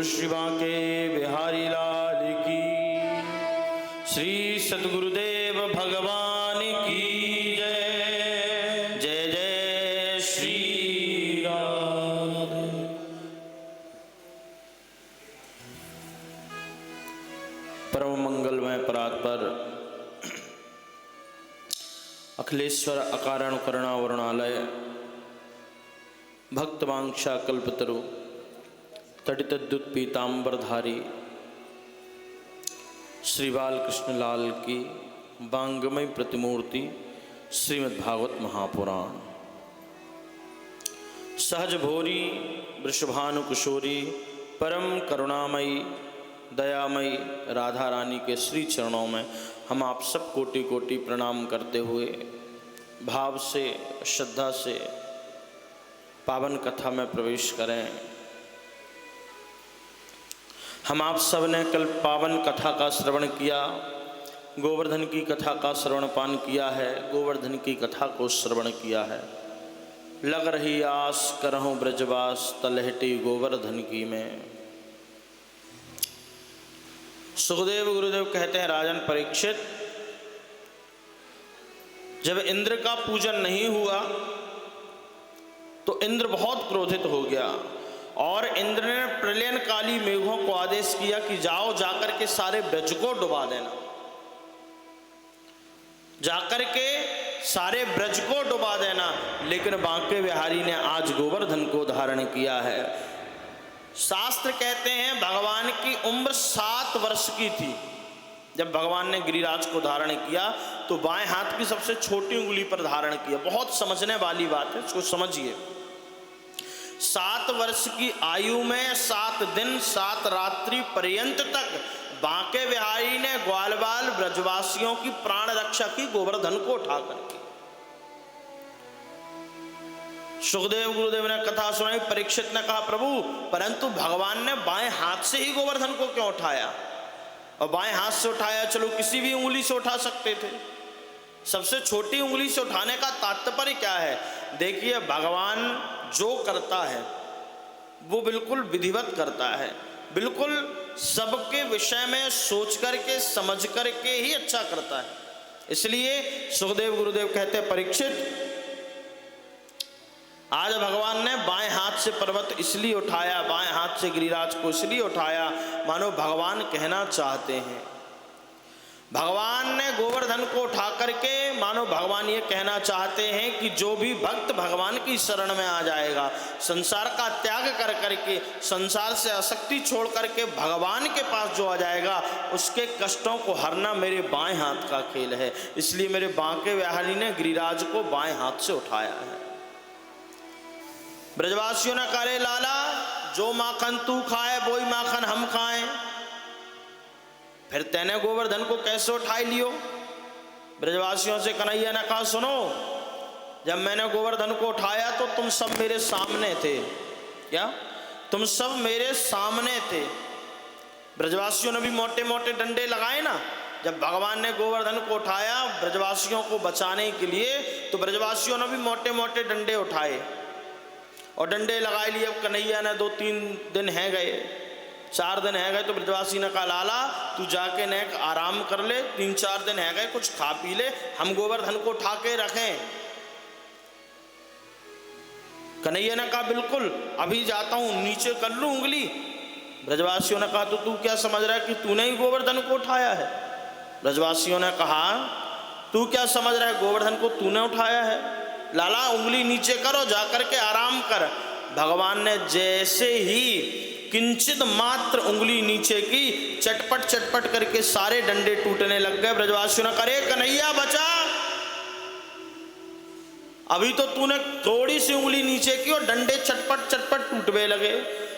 बोल श्री बांके बिहारी लाल की, श्री सद्गुरुदेव भगवान की जय। जय जय श्री राम। परम मंगलमय परात्पर अखिलेश्वर अकारण करुणा वरुणालय भक्तवांक्षा कल्पतरु तटितद्युत पीतांबरधारी श्री बालकृष्ण लाल की वांगमय प्रतिमूर्ति श्रीमद्भागवत महापुराण। सहज भोरी वृषभानुकुशोरी परम करुणामयी दयामयी राधा रानी के श्री चरणों में हम आप सब कोटि कोटि प्रणाम करते हुए भाव से श्रद्धा से पावन कथा में प्रवेश करें। हम आप सब ने कल पावन कथा का श्रवण किया, गोवर्धन की कथा का श्रवण पान किया है, गोवर्धन की कथा को श्रवण किया है। लग रही आस करहूँ ब्रजवास तलहटी गोवर्धन की में। सुखदेव गुरुदेव कहते हैं, राजन परीक्षित, जब इंद्र का पूजन नहीं हुआ तो इंद्र बहुत क्रोधित हो गया और इंद्र ने प्रलयनकाली मेघों को आदेश किया कि जाओ जाकर के सारे ब्रज को डुबा देना, जाकर के सारे ब्रज को डुबा देना। लेकिन बांके बिहारी ने आज गोवर्धन को धारण किया है। शास्त्र कहते हैं भगवान की उम्र 7 वर्ष की थी जब भगवान ने गिरिराज को धारण किया, तो बाएं हाथ की सबसे छोटी उंगली पर धारण किया। बहुत समझने वाली बात है, इसको समझिए। 7 वर्ष की आयु में 7 दिन 7 रात्रि पर्यंत तक बांके बिहारी ने ग्वाल बाल ब्रजवासियों की प्राण रक्षा की गोवर्धन को उठा करके। सुखदेव गुरुदेव ने कथा सुनाई। परीक्षित ने कहा, प्रभु परंतु भगवान ने बाएं हाथ से ही गोवर्धन को क्यों उठाया? और बाएं हाथ से उठाया, चलो किसी भी उंगली से उठा सकते थे, सबसे छोटी उंगली से उठाने का तात्पर्य क्या है? देखिए, भगवान जो करता है वो बिल्कुल विधिवत करता है, बिल्कुल सबके विषय में सोच करके समझ करके ही अच्छा करता है। इसलिए सुखदेव गुरुदेव कहते हैं, परीक्षित आज भगवान ने बाएं हाथ से पर्वत इसलिए उठाया, बाएं हाथ से गिरिराज को इसलिए उठाया, मानो भगवान कहना चाहते हैं, भगवान ने गोवर्धन को उठा करके मानो भगवान ये कहना चाहते हैं कि जो भी भक्त भगवान की शरण में आ जाएगा, संसार का त्याग कर करके, संसार से आसक्ति छोड़ करके भगवान के पास जो आ जाएगा, उसके कष्टों को हरना मेरे बाएं हाथ का खेल है। इसलिए मेरे बांके बिहारी ने गिरिराज को बाएं हाथ से उठाया है। ब्रजवासियों ने कहा, लाला जो माखन तू खाए वही माखन हम खाएं, फिर तैने गोवर्धन को कैसे उठाई लियो? ब्रजवासियों से कन्हैया ने कहा, सुनो, जब मैंने गोवर्धन को उठाया तो तुम सब मेरे सामने थे। क्या? तुम सब मेरे सामने थे। ब्रजवासियों ने भी मोटे मोटे डंडे लगाए ना। जब भगवान ने गोवर्धन को उठाया ब्रजवासियों को बचाने के लिए, तो ब्रजवासियों ने भी मोटे मोटे डंडे उठाए और डंडे लगा लिए। अब कन्हैया ने 2-3 दिन है गए, 4 दिन है गए, तो ब्रजवासी ने कहा, लाला तू जाके ने आराम कर ले, 3-4 दिन है गए, कुछ खा पी ले, हम गोवर्धन को उठा के रखें। कन्हैया ने कहा, बिल्कुल अभी जाता हूं, नीचे कर लूं उंगली। ब्रजवासियों ने कहा, तो तू क्या समझ रहा है कि तूने ही गोवर्धन को उठाया है? ब्रजवासियों ने कहा, तू क्या समझ रहा है गोवर्धन को तूने उठाया है? लाला उंगली नीचे करो, जाकर के आराम कर। भगवान ने जैसे ही किंचित मात्र उंगली नीचे की, चटपट चटपट करके सारे डंडे टूटने लग गए। ब्रजवासियों ने कहा, कन्हैया बचा, अभी तो तूने थोड़ी सी उंगली नीचे की और डंडे चटपट चटपट टूटने लगे।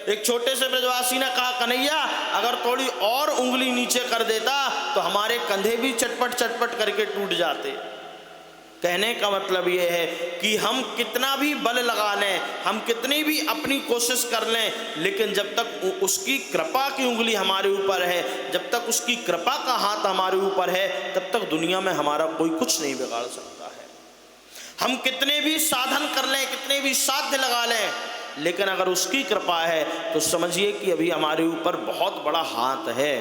एक छोटे से ब्रजवासी ने कहा, कन्हैया अगर थोड़ी और उंगली नीचे कर देता तो हमारे कंधे भी चटपट चटपट करके टूट जाते। कहने का मतलब ये है कि हम कितना भी बल लगा लें, हम कितनी भी अपनी कोशिश कर लें, लेकिन जब तक उसकी कृपा की उंगली हमारे ऊपर है, जब तक उसकी कृपा का हाथ हमारे ऊपर है, तब तक दुनिया में हमारा कोई कुछ नहीं बिगाड़ सकता है। हम कितने भी साधन कर लें, कितने भी साध्य लगा लें, लेकिन अगर उसकी कृपा है तो समझिए कि अभी हमारे ऊपर बहुत बड़ा हाथ है।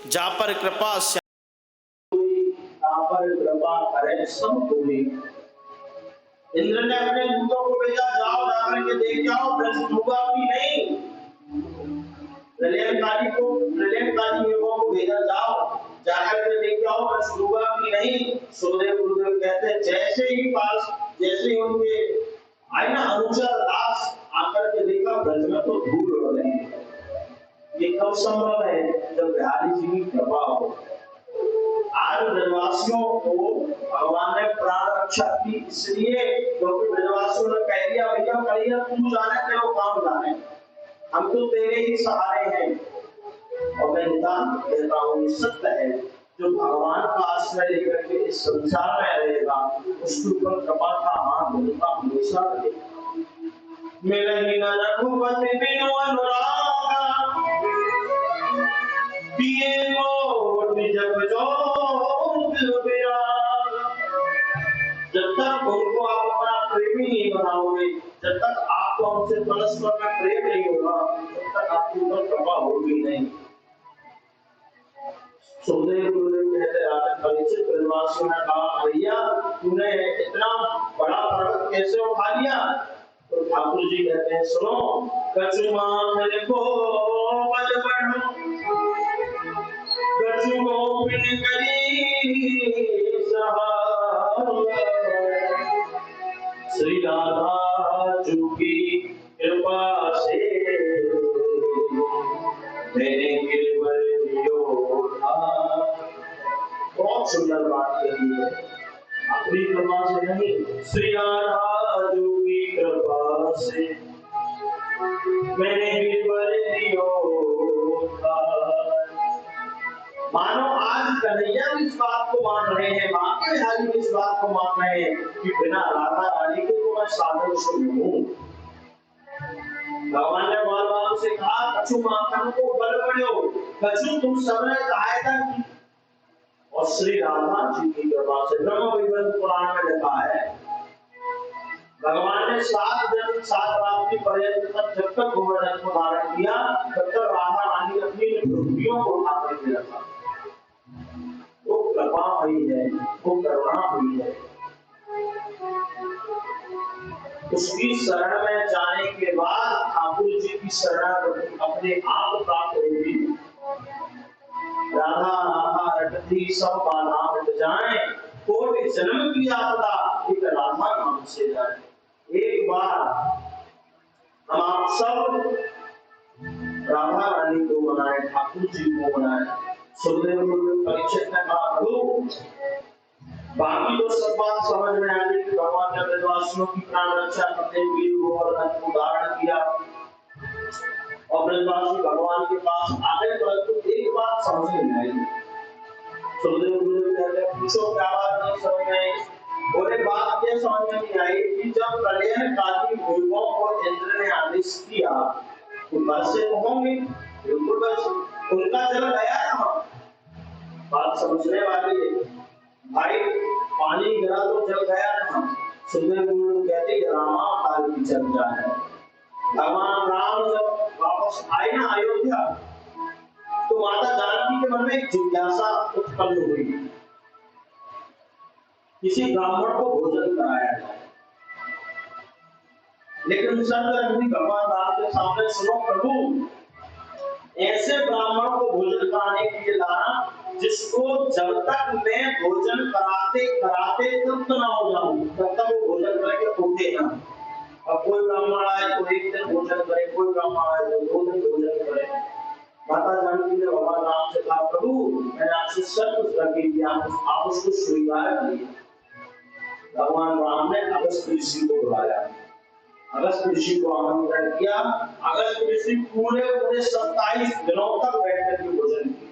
जा पर कृपा पर कृपा करे सब कोई। इंद्र ने अपने दूतों को भेजा, जाओ जाकर के देख जाओ, वृक्ष डूबा भी नहीं। प्रलयंकारी युगों को भेजा, जाओ जाकर के देख जाओ, वृक्ष डूबा भी नहीं। सुखदेव गुरुदेव कहते हैं जैसे ही उनके आए ना अनुचर दास आकर के देखा, वृक्ष में तो धूल हो रही है। ये कब संभव है? जब बिहारी जी की कृपा हो। आज ब्रजवासियों को भगवान ने प्राण रक्षा की, इसलिए क्योंकि ब्रजवासियों ने कह दिया, भैया कहिए तू जाने तेरे काम जाने, हम तो तेरे ही सहारे हैं। और मैं निदान कहता हूँ, सत्य है, जो भगवान का आश्रय लेकर के इस संसार में रहेगा, उसके ऊपर कृपा का हाथ उनका हमेशा रहेगा। मिलहि न रघुपति बिनु अनुरागा, पिए मोट जब जोग विराग। जब तक उनको आप अपना प्रेमी नहीं बनाओगे, जब तक आपको उनसे परस्पर में प्रेम नहीं होगा, तब तक आपके ऊपर कृपा होगी नहीं। सुखदेव गुरुदेव कहते राजा परीक्षित ब्रजवासियों ने कहा, भैया तूने इतना बड़ा पर्वत कैसे उठा लिया? तो ठाकुर जी कहते हैं, सुनो, कछु मामले को बल बढ़ो, कछु गोपिन करी सहार। श्री राधा जी की कृपा से मैंने गिरवर दियो था। बहुत सुंदर बात कही है, अपनी कृपा से नहीं, श्री राधा जी की कृपा से मैंने गिरवर दियो था। मानो आज कन्हैया भी इस बात को मान रहे हैं, बाकी बिहारी भी इस बात को मान रहे हैं कि बिना राधा रानी के तो मैं साधन शुरू हूँ। भगवान ने बाल से कहा, कछु माखन को बल बढ़ो, कछु तुम सबने सहायता की। और श्री राधा जी की कृपा से ब्रह्म वैवर्त पुराण में लिखा है, भगवान ने 7 दिन 7 रात की पर्यंत तक जब तक गोवर्धन को धारण किया, तब तक राधा रानी अपनी प्रवृत्तियों को उठा करके रखा। वो कृपा हुई है, वो करुणा हुई है। उसकी शरण में जाने के बाद ठाकुर जी की शरणागति अपने आप प्राप्त होगी। राधा राधा रटती सब बाधा मिट जाए, कोटि जन्म की आपदा एक राधा नाम से जाए। एक बार हम आप सब राधा रानी को मनाए, ठाकुर जी को मनाए। सुखदेव परीक्षित ने कहा, प्रभु बाकी तो सब बात समझ में आ गई कि भगवान ने ब्रजवासियों की प्राण रक्षा करते हुए गोवर्धन को धारण किया और ब्रजवासी भगवान के पास आ गए, परंतु एक बात समझ में नहीं आई। सुखदेव गुरुदेव कहते हैं, पूछो क्या बात नहीं समझ में आई? बोले बात ये समझ में नहीं आई कि जब प्रलयंकारी युगों को इंद्र ने आदेश किया तो वर्षे होंगे, बिल्कुल वर्षे, उनका जल गया ना। बात समझने वाली है भाई, पानी गिरा तो जल गया ना। सुखदेव गुरु कहते रामावतार की चर्चा है। भगवान राम जब वापस आए ना अयोध्या, तो माता जानकी के मन में एक जिज्ञासा उत्पन्न हुई, किसी ब्राह्मण को भोजन कराया जाए। लेकिन सर्वरंगी भगवान राम के सामने, सुनो प्रभु, ऐसे ब्राह्मण को भोजन कराने के लिए लाना जिसको जब तक मैं भोजन कराते कराते तृप्त ना हो जाऊं, तब तक वो भोजन करके उठे ना। अब कोई ब्राह्मण आए तो एक दिन भोजन करे, कोई ब्राह्मण आए तो 2 दिन भोजन करे। माता जानकी ने भगवान राम से कहा, प्रभु मैंने आपसे शर्त रखी थी, आप उसको स्वीकार करिए। भगवान राम ने अगस्त्य ऋषि को बुलाया, अगस्त्य ऋषि को आमंत्रण किया। अगस्त्य ऋषि पूरे 27 दिनों तक बैठ करके भोजन किया,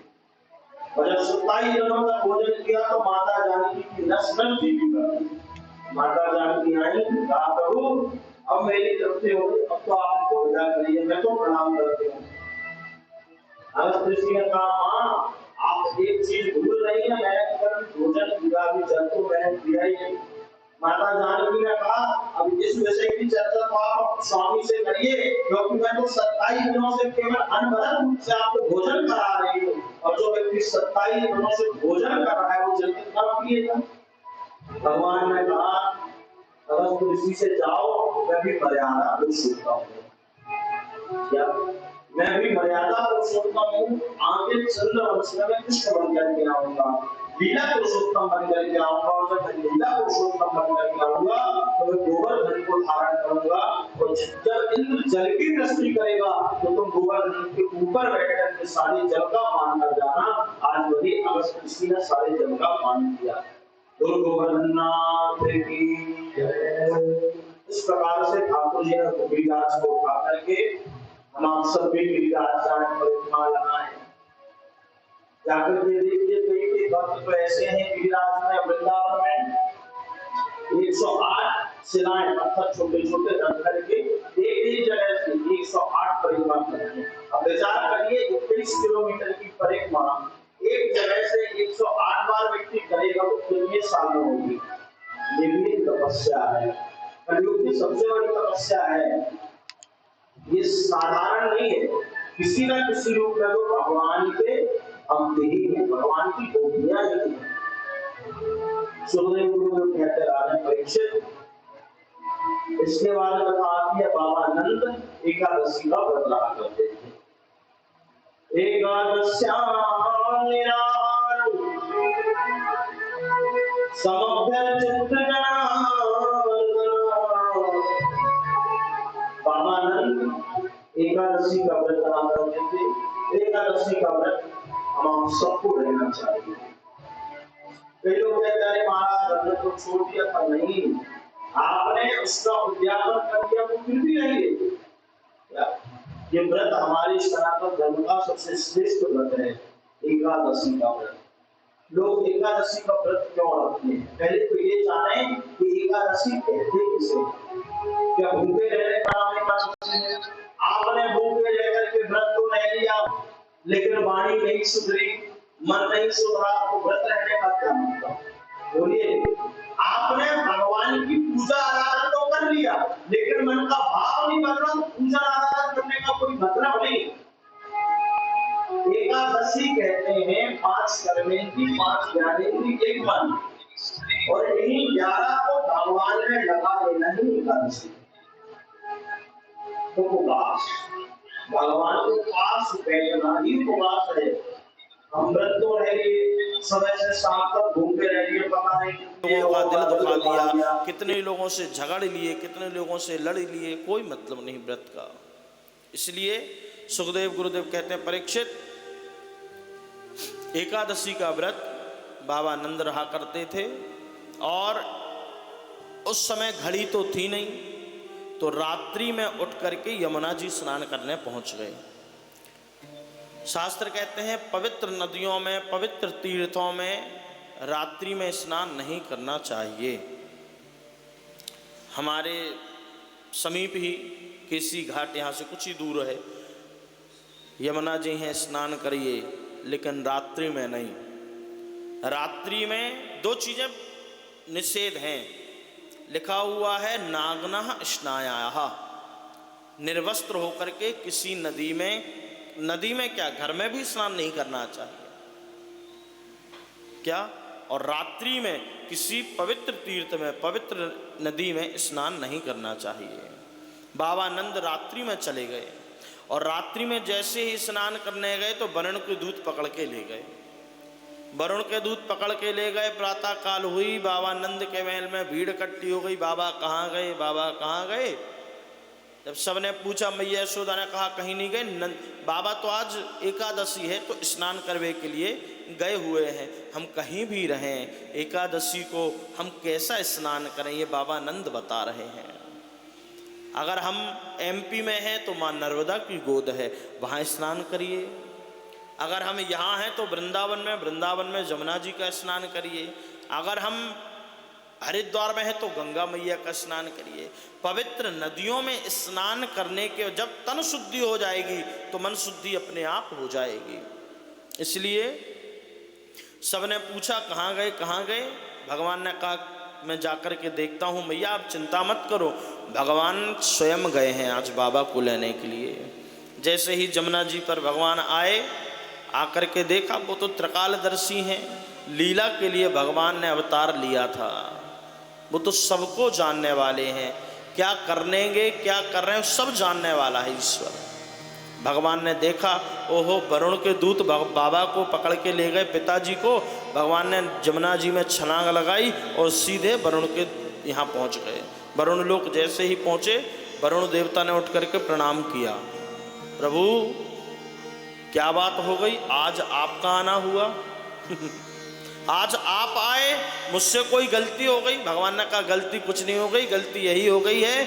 और जब 27 दिनों तक भोजन किया तो माता जानकी की नस नस जीवी कर। माता जानकी आई, कहा प्रभु अब मेरी तृप्ति हो गई, अब तो आपको विदा करिए, मैं तो प्रणाम करती हूँ। अगस्त्य ऋषि ने कहा, माँ आप एक चीज भूल रही है, मैंने भोजन किया भी, जल तो मैंने किया ही नहीं। माता जानकी ने कहा, अब इस इस विषय की चर्चा तो आप स्वामी से करिए, क्योंकि मैं तो 27 दिनों से केवल अनवरत रूप से आपको भोजन करा रही हूँ, और जो व्यक्ति 27 दिनों से भोजन कर रहा है वो जल कितना पिएगा। भगवान ने कहा अगर तुम इसी से जाओ, मैं भी मर्यादा पुरुषोत्तम हूँ। क्या मैं भी मर्यादा पुरुषोत्तम हूँ? आगे चंद्रवंश में मैं कृष्ण बन करके आऊंगा, लीला पुरुषोत्तम बन करके आऊंगा, और जब मैं लीला पुरुषोत्तम बन करके आऊंगा तो मैं गोवर्धन को धारण करूंगा, और जब इंद्र जल की दृष्टि करेगा तो तुम गोवर्धन के ऊपर बैठ करके सारे जल का पान कर जाना। आज वही अगस्त ऋषि ने सारे जल का पान किया। गुरु गोवर्धननाथ की जय। इस प्रकार से ठाकुर जी ने गिरिराज को उठा करके हम आप सब भी गिरिराज परिक्रमा लगाए। जाकर के देखिए कई भक्त तो ऐसे हैं गिरिराज में, वृंदावन में 108 शिलाएं पत्थर छोटे छोटे रख करके एक जगह से 108 परिक्रमा करते हैं। अब विचार करिए 21 किलोमीटर की परिक्रमा एक जगह से 108 बार व्यक्ति करेगा तो कितने साल में होगी। ये भी तपस्या है, कलयुग की सबसे बड़ी तपस्या है। ये साधारण नहीं है, किसी न किसी रूप में तो भगवान के अंग ही है, भगवान की गोपियां ही है। सुखदेव गुरु कहते राजा परीक्षित, इसके बाद कथा आती है बाबा नंद एकादशी का व्रत रखा करते थे। एकादश्यां निराहारो समभ्यच्युत बाबा नंद एकादशी का व्रत रखा करते थे। एकादशी का व्रत हम सबको रहना चाहिए। कई लोग कहते हैं महाराज हमने तो छोड़ दिया था, नहीं, आपने उसका उद्यापन कर दिया तो फिर भी रहिए। ये व्रत हमारे सनातन धर्म का सबसे श्रेष्ठ व्रत है, एकादशी का व्रत। लोग एकादशी का व्रत क्यों रखते हैं? पहले तो ये जाने कि एकादशी कहते किसे। क्या भूखे रहने का नाम एकादशी है? आपने भूखे रह करके व्रत तो नहीं लिया, लेकिन वाणी नहीं सुधरी, मन नहीं सुधरा, तो व्रत रहने का क्या मतलब? बोलिए, आपने भगवान की पूजा आराधना तो कर लिया, लेकिन मन का भाव नहीं बन रहा, तो पूजा आराधना करने का कोई मतलब नहीं। एकादशी कहते हैं 5 कर्मेंद्रिय 5 ज्ञानेंद्रिय एक मन, और इन्हीं 11 को भगवान में लगा देना ही एकादशी। तो उपवास, भगवान के पास बैठना ही उपवास है। हम व्रत तो रहिए, सुबह से शाम तक घूमते रहिए, पता नहीं लोगों का दिल दुखा दिया, कितने लोगों से झगड़ लिए, कितने लोगों से लड़ लिए, कोई मतलब नहीं व्रत का। इसलिए सुखदेव गुरुदेव कहते हैं परीक्षित, एकादशी का व्रत बाबा नंद रहा करते थे, और उस समय घड़ी तो थी नहीं, तो रात्रि में उठ करके यमुना जी स्नान करने पहुंच गए। शास्त्र कहते हैं पवित्र नदियों में, पवित्र तीर्थों में रात्रि में स्नान नहीं करना चाहिए। हमारे समीप ही केसी घाट यहाँ से कुछ ही दूर है, यमुना जी हैं, स्नान करिए, लेकिन रात्रि में नहीं। रात्रि में 2 चीज़ें निषेध हैं, लिखा हुआ है नागनः स्नायाः, निर्वस्त्र होकर के किसी नदी में क्या, घर में भी स्नान नहीं करना चाहिए क्या, और रात्रि में किसी पवित्र तीर्थ में, पवित्र नदी में स्नान नहीं करना चाहिए। बाबा नंद रात्रि में चले गए, और रात्रि में जैसे ही स्नान करने गए तो वरुण के दूत पकड़ के ले गए। वरुण के दूत पकड़ के ले गए। प्रातः काल हुई, बाबा नंद के महल में भीड़ इकट्ठी हो गई, बाबा कहाँ गए, बाबा कहाँ गए। जब सबने पूछा, मैया यशोदा ने कहा कहीं नहीं गए, बाबा तो आज एकादशी है तो स्नान करने के लिए गए हुए हैं, हम कहीं भी रहें, एकादशी को हम कैसा स्नान करें, ये बाबा नंद बता रहे हैं। अगर हम एमपी में हैं तो माँ नर्मदा की गोद है, वहाँ स्नान करिए। अगर हम यहाँ हैं तो वृंदावन में जमुना जी का स्नान करिए। अगर हम हरिद्वार में है तो गंगा मैया का स्नान करिए। पवित्र नदियों में स्नान करने के जब तन शुद्धि हो जाएगी तो मन शुद्धि अपने आप हो जाएगी। इसलिए सबने पूछा कहाँ गए, कहाँ गए। भगवान ने कहा मैं जाकर के देखता हूँ। मैया आप चिंता मत करो, भगवान स्वयं गए हैं आज बाबा को लेने के लिए। जैसे ही जमुना जी पर भगवान आए, आकर के देखा वो तो त्रिकालदर्शी हैं, लीला के लिए भगवान ने अवतार लिया था, वो तो सबको जानने वाले हैं, क्या करनेंगे क्या कर रहे हैं सब जानने वाला है ईश्वर। भगवान ने देखा, ओहो वरुण के दूत बाबा को पकड़ के ले गए पिताजी को। भगवान ने जमुना जी में छलांग लगाई और सीधे वरुण के यहाँ पहुँच गए। वरुण लोग जैसे ही पहुँचे, वरुण देवता ने उठ करके प्रणाम किया, प्रभु क्या बात हो गई, आज आपका आना हुआ आज आप आए, मुझसे कोई गलती हो गई? भगवान ने कहा गलती कुछ नहीं हो गई, गलती यही हो गई है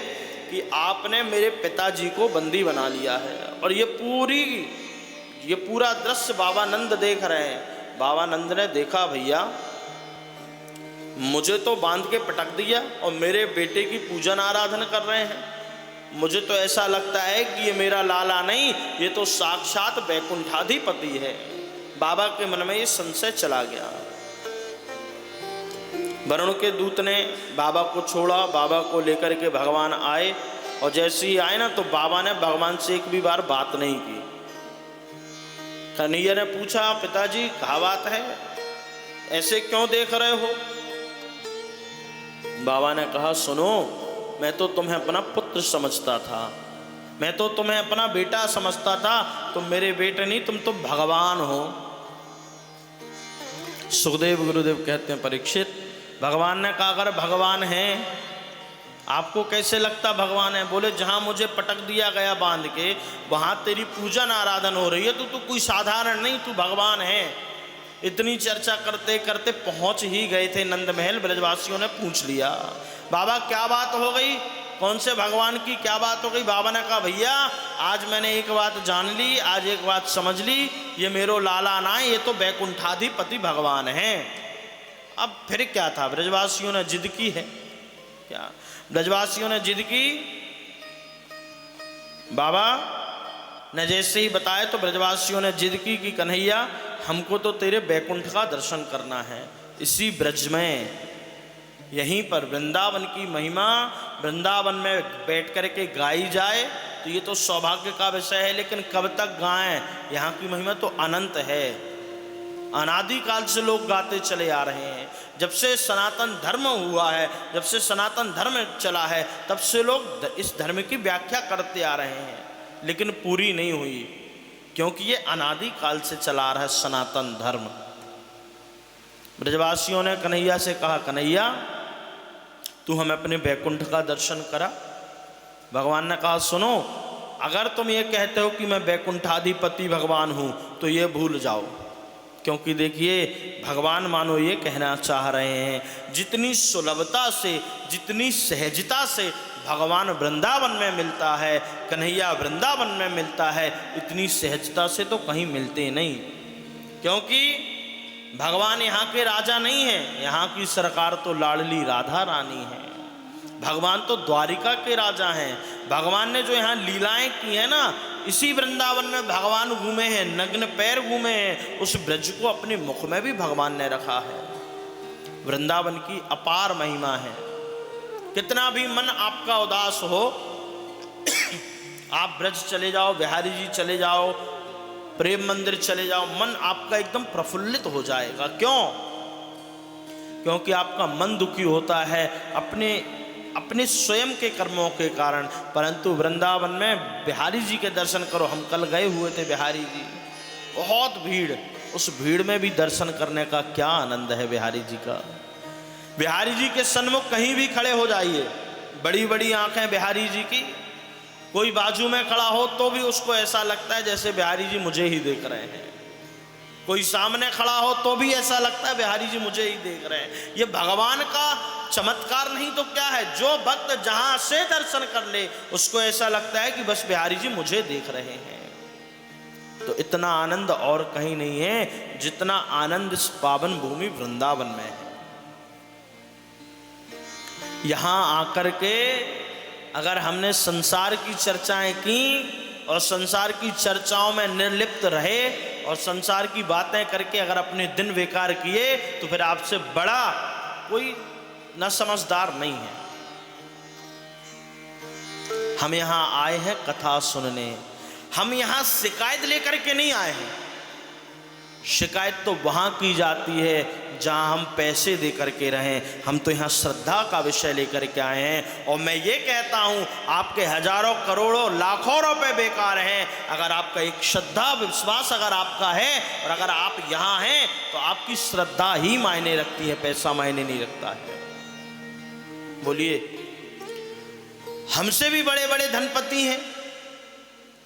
कि आपने मेरे पिताजी को बंदी बना लिया है। और ये पूरा दृश्य बाबा नंद देख रहे हैं। बाबा नंद ने देखा, भैया मुझे तो बांध के पटक दिया और मेरे बेटे की पूजन आराधना कर रहे हैं। मुझे तो ऐसा लगता है कि ये मेरा लाला नहीं, ये तो साक्षात बैकुंठाधिपति है। बाबा के मन में ये संशय चला गया। वरुण के दूत ने बाबा को छोड़ा, बाबा को लेकर के भगवान आए और जैसे ही आए ना तो बाबा ने भगवान से एक भी बार बात नहीं की। कन्हैया ने पूछा, पिताजी क्या बात है, ऐसे क्यों देख रहे हो? बाबा ने कहा, सुनो, मैं तो तुम्हें अपना पुत्र समझता था, मैं तो तुम्हें अपना बेटा समझता था, तुम मेरे बेटे नहीं, तुम तो भगवान हो। सुखदेव गुरुदेव कहते हैं, परीक्षित भगवान ने कहा अगर भगवान हैं, आपको कैसे लगता भगवान है? बोले जहां मुझे पटक दिया गया बांध के, वहां तेरी पूजन आराधन हो रही है, तो तू कोई साधारण नहीं, तू भगवान है। इतनी चर्चा करते करते पहुंच ही गए थे नंद महल। ब्रजवासियों ने पूछ लिया, बाबा क्या बात हो गई, कौन से भगवान की क्या बात हो गई? बाबा ने कहा, भैया आज मैंने एक बात जान ली, आज एक बात समझ ली, ये मेरो लाला ना है, ये तो बैकुंठाधिपति भगवान हैं। अब फिर क्या था, ब्रजवासियों ने जिद की है क्या? ब्रजवासियों ने जिद की, बाबा ने जैसे ही बताया तो ब्रजवासियों ने जिद की कि कन्हैया हमको तो तेरे बैकुंठ का दर्शन करना है, इसी ब्रज में, यहीं पर वृंदावन की महिमा वृंदावन में बैठ कर के गाई जाए तो ये तो सौभाग्य का विषय है, लेकिन कब तक गाएं? यहाँ की महिमा तो अनंत है, अनादिकाल से लोग गाते चले आ रहे हैं। जब से सनातन धर्म हुआ है, जब से सनातन धर्म चला है, तब से लोग इस धर्म की व्याख्या करते आ रहे हैं, लेकिन पूरी नहीं हुई, क्योंकि ये अनादिकाल से चला रहा है सनातन धर्म। ब्रजवासियों ने कन्हैया से कहा, कन्हैया तू हमें अपने बैकुंठ का दर्शन करा। भगवान ने कहा, सुनो, अगर तुम ये कहते हो कि मैं बैकुंठाधिपति भगवान हूँ तो ये भूल जाओ, क्योंकि देखिए भगवान मानो ये कहना चाह रहे हैं, जितनी सुलभता से, जितनी सहजता से भगवान वृंदावन में मिलता है, कन्हैया वृंदावन में मिलता है, इतनी सहजता से तो कहीं मिलते नहीं। क्योंकि भगवान यहाँ के राजा नहीं हैं, यहाँ की सरकार तो लाडली राधा रानी है। भगवान तो द्वारिका के राजा हैं। भगवान ने जो यहाँ लीलाएं की है ना, इसी वृंदावन में भगवान घूमे हैं, नग्न पैर घूमे हैं, उस ब्रज को अपने मुख में भी भगवान ने रखा है। वृंदावन की अपार महिमा है। कितना भी मन आपका उदास हो, आप ब्रज चले जाओ, बिहारी जी चले जाओ, प्रेम मंदिर चले जाओ, मन आपका एकदम प्रफुल्लित हो जाएगा। क्यों? क्योंकि आपका मन दुखी होता है अपने स्वयं के कर्मों के कारण। परंतु वृंदावन में बिहारी जी के दर्शन करो, हम कल गए हुए थे बिहारी जी, बहुत भीड़, उस भीड़ में भी दर्शन करने का क्या आनंद है बिहारी जी का। बिहारी जी के सन्मुख कहीं भी खड़े हो जाइए, बड़ी बड़ी आंखें बिहारी जी की, कोई बाजू में खड़ा हो तो भी उसको ऐसा लगता है जैसे बिहारी जी मुझे ही देख रहे हैं, कोई सामने खड़ा हो तो भी ऐसा लगता है बिहारी जी मुझे ही देख रहे हैं। ये भगवान का चमत्कार नहीं तो क्या है? जो भक्त जहां से दर्शन कर ले उसको ऐसा लगता है कि बस बिहारी जी मुझे देख रहे हैं। तो इतना आनंद और कहीं नहीं है जितना आनंद इस पावन भूमि वृंदावन में है। यहां आकर के अगर हमने संसार की चर्चाएं की और संसार की चर्चाओं में निर्लिप्त रहे और संसार की बातें करके अगर अपने दिन बेकार किए तो फिर आपसे बड़ा कोई ना समझदार नहीं है। हम यहां आए हैं कथा सुनने, हम यहां शिकायत लेकर के नहीं आए हैं। शिकायत तो वहां की जाती है जहां हम पैसे दे करके रहें। हम तो यहाँ श्रद्धा का विषय लेकर के आए हैं। और मैं ये कहता हूँ आपके हजारों करोड़ों लाखों रुपए बेकार हैं अगर आपका एक श्रद्धा विश्वास अगर आपका है और अगर आप यहाँ हैं तो आपकी श्रद्धा ही मायने रखती है, पैसा मायने नहीं रखता है। बोलिए, हमसे भी बड़े बड़े धनपति हैं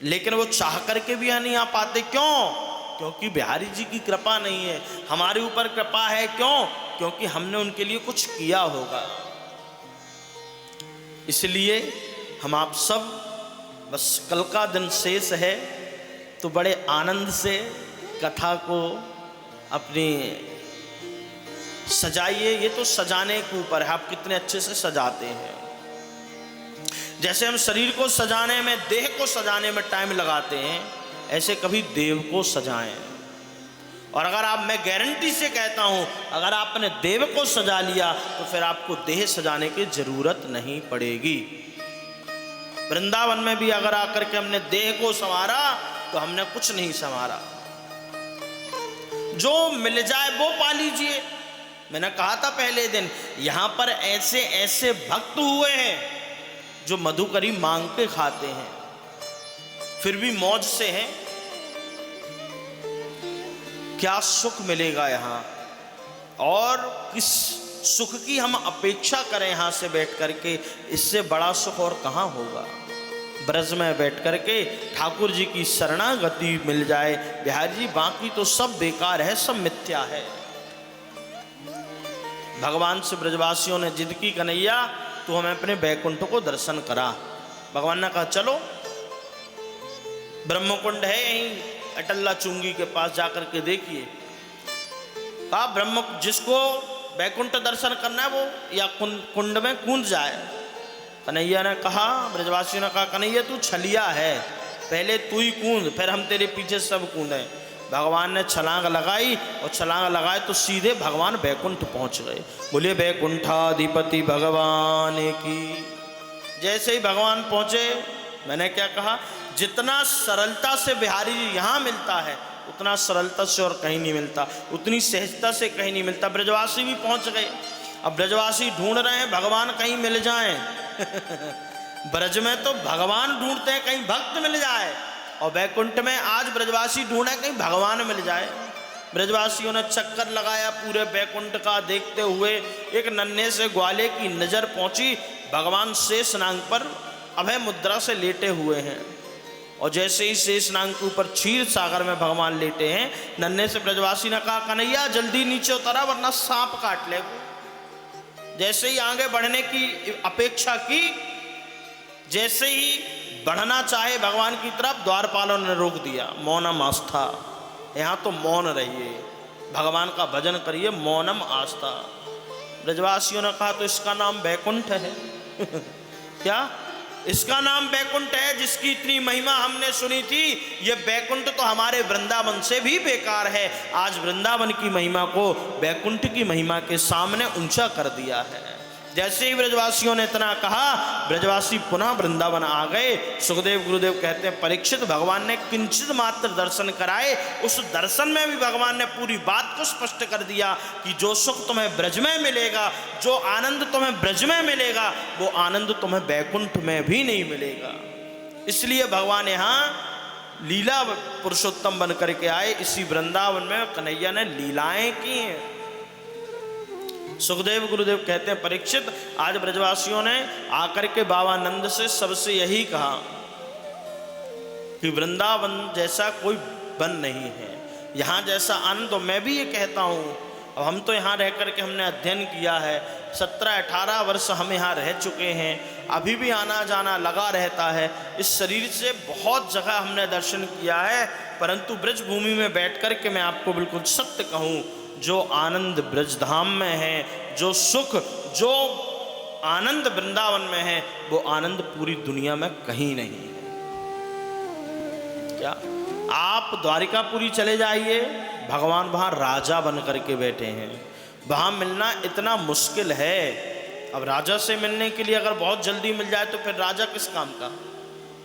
लेकिन वो चाह करके भी यहाँ नहीं आ पाते। क्यों? क्योंकि बिहारी जी की कृपा नहीं है, हमारे ऊपर कृपा है। क्यों? क्योंकि हमने उनके लिए कुछ किया होगा। इसलिए हम आप सब बस कल का दिन शेष है तो बड़े आनंद से कथा को अपनी सजाइए। ये तो सजाने के ऊपर है, आप कितने अच्छे से सजाते हैं। जैसे हम शरीर को सजाने में, देह को सजाने में टाइम लगाते हैं, ऐसे कभी देव को सजाएं। और अगर आप, मैं गारंटी से कहता हूं, अगर आपने देव को सजा लिया तो फिर आपको देह सजाने की जरूरत नहीं पड़ेगी। वृंदावन में भी अगर आकर के हमने देह को संवारा तो हमने कुछ नहीं संवारा। जो मिल जाए वो पा लीजिए। मैंने कहा था पहले दिन, यहां पर ऐसे ऐसे भक्त हुए हैं जो मधुकरी मांग के खाते हैं फिर भी मौज से हैं। क्या सुख मिलेगा यहाँ, और किस सुख की हम अपेक्षा करें यहाँ से बैठ करके। इससे बड़ा सुख और कहाँ होगा। ब्रज में बैठ करके ठाकुर जी की शरणागति मिल जाए बिहारी जी, बाकी तो सब बेकार है, सब मिथ्या है। भगवान से ब्रजवासियों ने जिद की, कन्हैया तो हमें अपने बैकुंठ को दर्शन करा। भगवान ने कहा चलो, ब्रह्मकुंड है यहीं अटल्ला चुंगी के पास जाकर के देखिए। कहा ब्रह्म, जिसको बैकुंठ दर्शन करना है वो या कुंड में कूद जाए। कन्हैया ने कहा, ब्रजवासियों ने कहा, कन्हैया तू छलिया है, पहले तू ही कूद फिर हम तेरे पीछे सब कूदें। भगवान ने छलांग लगाई और छलांग लगाए तो सीधे भगवान बैकुंठ पहुंच गए। बोलिए बैकुंठाधिपति भगवान की। जैसे ही भगवान पहुंचे, मैंने क्या कहा, जितना सरलता से बिहारी जी यहाँ मिलता है उतना सरलता से और कहीं नहीं मिलता, उतनी सहजता से कहीं नहीं मिलता। ब्रजवासी भी पहुंच गए। अब ब्रजवासी ढूंढ रहे हैं भगवान कहीं मिल जाएं। ब्रज में तो भगवान ढूंढते हैं कहीं भक्त मिल जाए, और बैकुंठ में आज ब्रजवासी ढूंढे कहीं भगवान मिल जाए। ब्रजवासियों ने चक्कर लगाया पूरे बैकुंठ का देखते हुए। एक नन्हे से ग्वाले की नजर पहुंची, भगवान शेषनाग पर अभय मुद्रा से लेटे हुए हैं। और जैसे ही शेषनाग के ऊपर क्षीर सागर में भगवान लेटे हैं, नन्हे से ब्रजवासी ने कहा, कन्हैया जल्दी नीचे उतरा वरना सांप काट ले। जैसे ही आगे बढ़ने की अपेक्षा की, जैसे ही बढ़ना चाहे भगवान की तरफ, द्वारपालों ने रोक दिया। मौनम आस्था, यहाँ तो मौन रहिए, भगवान का भजन करिए, मौनम आस्था। ब्रजवासियों ने कहा तो इसका नाम बैकुंठ है। क्या इसका नाम बैकुंठ है जिसकी इतनी महिमा हमने सुनी थी? ये बैकुंठ तो हमारे वृंदावन से भी बेकार है। आज वृंदावन की महिमा को बैकुंठ की महिमा के सामने ऊंचा कर दिया है। जैसे ही ब्रजवासियों ने इतना कहा, ब्रजवासी पुनः वृंदावन आ गए। सुखदेव गुरुदेव कहते हैं, परीक्षित भगवान ने किंचित मात्र दर्शन कराए, उस दर्शन में भी भगवान ने पूरी बात को स्पष्ट कर दिया कि जो सुख तुम्हें ब्रज में मिलेगा, जो आनंद तुम्हें ब्रज में मिलेगा, वो आनंद तुम्हें बैकुंठ में भी नहीं मिलेगा। इसलिए भगवान यहाँ लीला पुरुषोत्तम बन करके आए। इसी वृंदावन में कन्हैया ने लीलाएं की हैं। सुखदेव गुरुदेव कहते हैं, परीक्षित आज ब्रजवासियों ने आकर के बाबा नंद से सबसे यही कहा कि वृंदावन जैसा कोई वन नहीं है, यहाँ जैसा आनंद। तो मैं भी ये कहता हूँ, अब हम तो यहाँ रह करके हमने अध्ययन किया है, 17-18 वर्ष हम यहाँ रह चुके हैं, अभी भी आना जाना लगा रहता है। इस शरीर से बहुत जगह हमने दर्शन किया है, परंतु ब्रज भूमि में बैठ कर के मैं आपको बिल्कुल सत्य कहूँ, जो आनंद ब्रजधाम में है, जो सुख, जो आनंद वृंदावन में है, वो आनंद पूरी दुनिया में कहीं नहीं है। क्या आप द्वारिकापुरी चले जाइए, भगवान वहाँ राजा बन करके बैठे हैं। वहाँ मिलना इतना मुश्किल है अब राजा से मिलने के लिए अगर बहुत जल्दी मिल जाए तो फिर राजा किस काम का।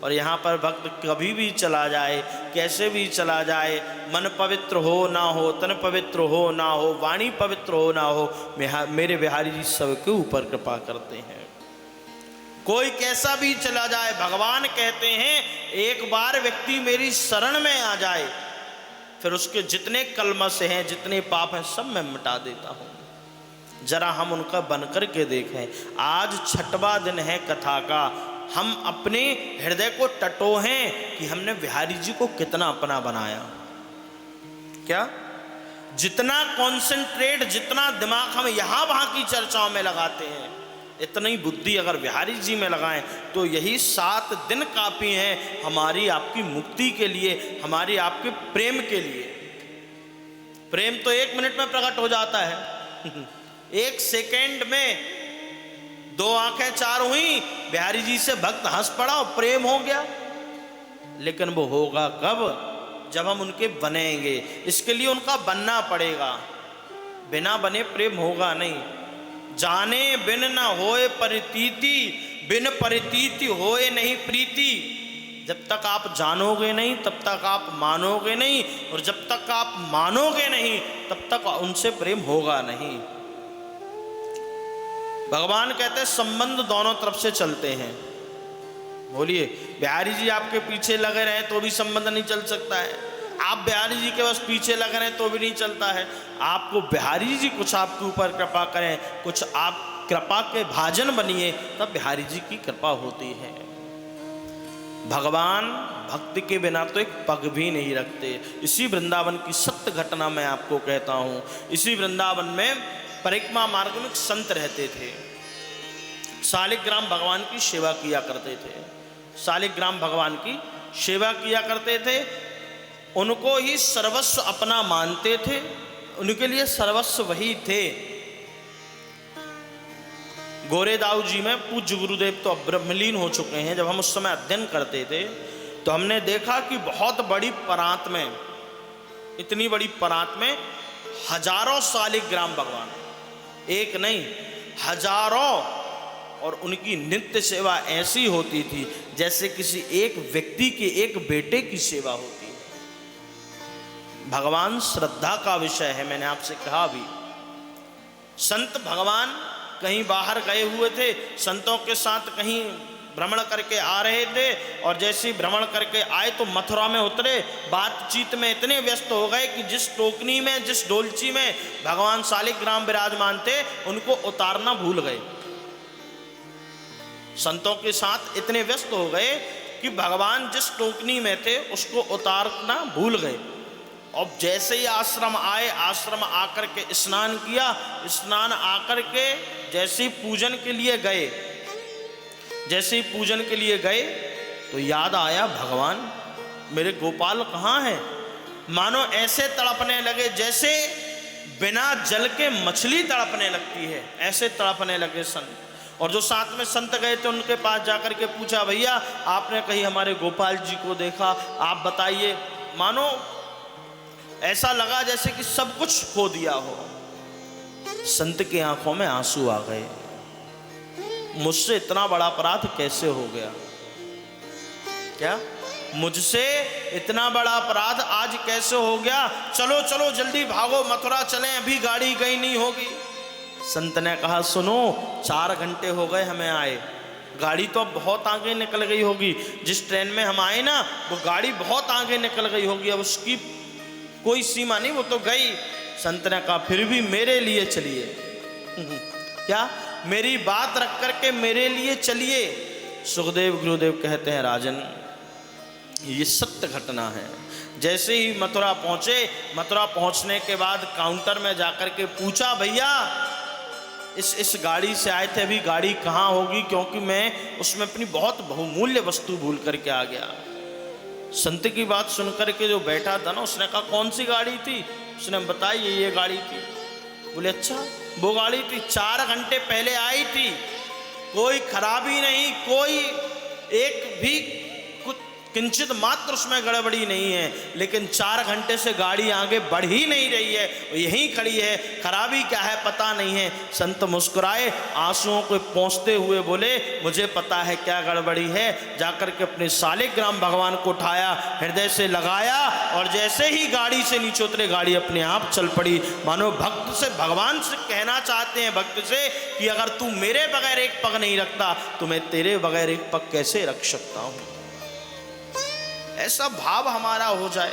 और यहाँ पर भक्त कभी भी चला जाए, कैसे भी चला जाए, मन पवित्र हो ना हो, तन पवित्र हो ना हो, वाणी पवित्र हो ना हो, मेरे बिहारी जी सबके ऊपर कृपा करते हैं। कोई कैसा भी चला जाए, भगवान कहते हैं एक बार व्यक्ति मेरी शरण में आ जाए फिर उसके जितने कलमश हैं, जितने पाप हैं, सब मैं मिटा देता हूँ। जरा हम उनका बन कर के देखें। आज 6वां दिन है कथा का। हम अपने हृदय को टटोहें कि हमने बिहारी जी को कितना अपना बनाया। क्या जितना कॉन्सेंट्रेट, जितना दिमाग हम यहाँ वहाँ की चर्चाओं में लगाते हैं, इतनी बुद्धि अगर बिहारी जी में लगाएं तो यही 7 दिन काफ़ी हैं हमारी आपकी मुक्ति के लिए, हमारी आपके प्रेम के लिए। प्रेम तो 1 मिनट में प्रकट हो जाता है 1 सेकेंड में 2 आंखें 4 हुई, बिहारी जी से भक्त हंस पड़ा और प्रेम हो गया। लेकिन वो होगा कब? जब हम उनके बनेंगे। इसके लिए उनका बनना पड़ेगा, बिना बने प्रेम होगा नहीं। जाने बिन न होए परितीति, बिन परितीति होए नहीं प्रीति। जब तक आप जानोगे नहीं तब तक आप मानोगे नहीं, और जब तक आप मानोगे नहीं तब तक उनसे प्रेम होगा नहीं। भगवान कहते हैं संबंध दोनों तरफ से चलते हैं। बोलिए, बिहारी जी आपके पीछे लगे रहे तो भी संबंध नहीं चल सकता है, आप बिहारी जी के बस पीछे लगे रहे तो भी नहीं चलता है। आपको बिहारी जी कुछ आपके ऊपर कृपा करें, कुछ आप कृपा के भाजन बनिए, तब बिहारी जी की कृपा होती है। भगवान भक्ति के बिना तो एक पग भी नहीं रखते। इसी वृंदावन की सत्य घटना मैं आपको कहता हूँ। इसी वृंदावन में परिक्रमा मार्ग में एक संत रहते थे, शालिग्राम भगवान की सेवा किया करते थे। शालिग्राम भगवान की सेवा किया करते थे, उनको ही सर्वस्व अपना मानते थे, उनके लिए सर्वस्व वही थे। गोरेदाऊ जी में पूज्य गुरुदेव तो ब्रह्मलीन हो चुके हैं। जब हम उस समय अध्ययन करते थे तो हमने देखा कि बहुत बड़ी परात में, इतनी बड़ी परात में हजारों शालिग्राम भगवान, एक नहीं हजारों, और उनकी नित्य सेवा ऐसी होती थी जैसे किसी एक व्यक्ति के एक बेटे की सेवा होती है। भगवान श्रद्धा का विषय है। मैंने आपसे कहा भी, संत भगवान कहीं बाहर गए हुए थे, संतों के साथ कहीं भ्रमण करके आ रहे थे, और जैसे ही भ्रमण करके आए तो मथुरा में उतरे। बातचीत में इतने व्यस्त हो गए कि जिस टोकनी में, जिस डोलची में भगवान शालिग्राम विराजमान थे, उनको उतारना भूल गए। संतों के साथ इतने व्यस्त हो गए कि भगवान जिस टोकनी में थे उसको उतारना भूल गए। और जैसे ही आश्रम आए, आश्रम आकर के स्नान किया, स्नान आकर के जैसे ही पूजन के लिए गए, जैसे ही पूजन के लिए गए तो याद आया, भगवान मेरे गोपाल कहाँ हैं। मानो ऐसे तड़पने लगे जैसे बिना जल के मछली तड़पने लगती है, ऐसे तड़पने लगे संत। और जो साथ में संत गए थे उनके पास जाकर के पूछा, भैया आपने कहीं हमारे गोपाल जी को देखा, आप बताइए। मानो ऐसा लगा जैसे कि सब कुछ खो दिया हो। संत की आंखों में आंसू आ गए, मुझसे इतना बड़ा अपराध कैसे हो गया। क्या मुझसे इतना बड़ा अपराध आज कैसे हो गया। चलो चलो जल्दी भागो, मथुरा चलें, अभी गाड़ी गई नहीं होगी। संत ने कहा, सुनो 4 घंटे हो गए हमें आए, गाड़ी तो अब बहुत आगे निकल गई होगी। जिस ट्रेन में हम आए ना वो गाड़ी बहुत आगे निकल गई होगी, अब उसकी कोई सीमा नहीं, वो तो गई। संत ने कहा, फिर भी मेरे लिए चलिए। क्या मेरी बात रख करके मेरे लिए चलिए। सुखदेव गुरुदेव कहते हैं, राजन ये सत्य घटना है। जैसे ही मथुरा पहुंचे, मथुरा पहुंचने के बाद काउंटर में जाकर के पूछा, भैया इस गाड़ी से आए थे, अभी गाड़ी कहाँ होगी, क्योंकि मैं उसमें अपनी बहुत बहुमूल्य वस्तु भूल करके आ गया। संत की बात सुनकर के जो बैठा था ना, उसने कहा, कौन सी गाड़ी थी। उसने बताई, ये गाड़ी थी। बोले, अच्छा वो गाड़ी थी, 4 घंटे पहले आई थी, कोई खराबी नहीं, कोई एक भी कुछ किंचित मात्र उसमें गड़बड़ी नहीं है, लेकिन 4 घंटे से गाड़ी आगे बढ़ ही नहीं रही है, यहीं खड़ी है, खराबी क्या है पता नहीं है। संत मुस्कुराए, आंसुओं को पोंछते हुए बोले, मुझे पता है क्या गड़बड़ी है। जाकर के अपने सालिग्राम भगवान को उठाया, हृदय से लगाया, और जैसे ही गाड़ी से नीचे उतरे, गाड़ी अपने आप चल पड़ी। मानो भक्त से, भगवान से कहना चाहते हैं भक्त से कि अगर तू मेरे बगैर एक पग नहीं रखता तो मैं तेरे बगैर एक पग कैसे रख सकता हूं। ऐसा भाव हमारा हो जाए।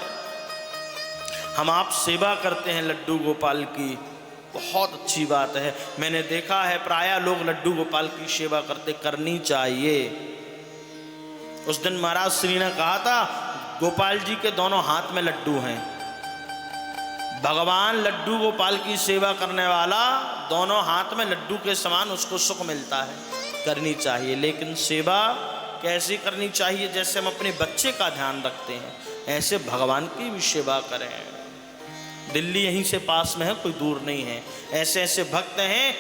हम आप सेवा करते हैं लड्डू गोपाल की, बहुत अच्छी बात है। मैंने देखा है प्रायः लोग लड्डू गोपाल की सेवा करनी चाहिए। उस दिन महाराज श्री ने कहा था, गोपाल जी के दोनों हाथ में लड्डू हैं। भगवान लड्डू गोपाल की सेवा करने वाला, दोनों हाथ में लड्डू के समान उसको सुख मिलता है, करनी चाहिए। लेकिन सेवा कैसी करनी चाहिए? जैसे हम अपने बच्चे का ध्यान रखते हैं, ऐसे भगवान की भी सेवा करें। दिल्ली यहीं से पास में है, कोई दूर नहीं है। ऐसे ऐसे भक्त हैं,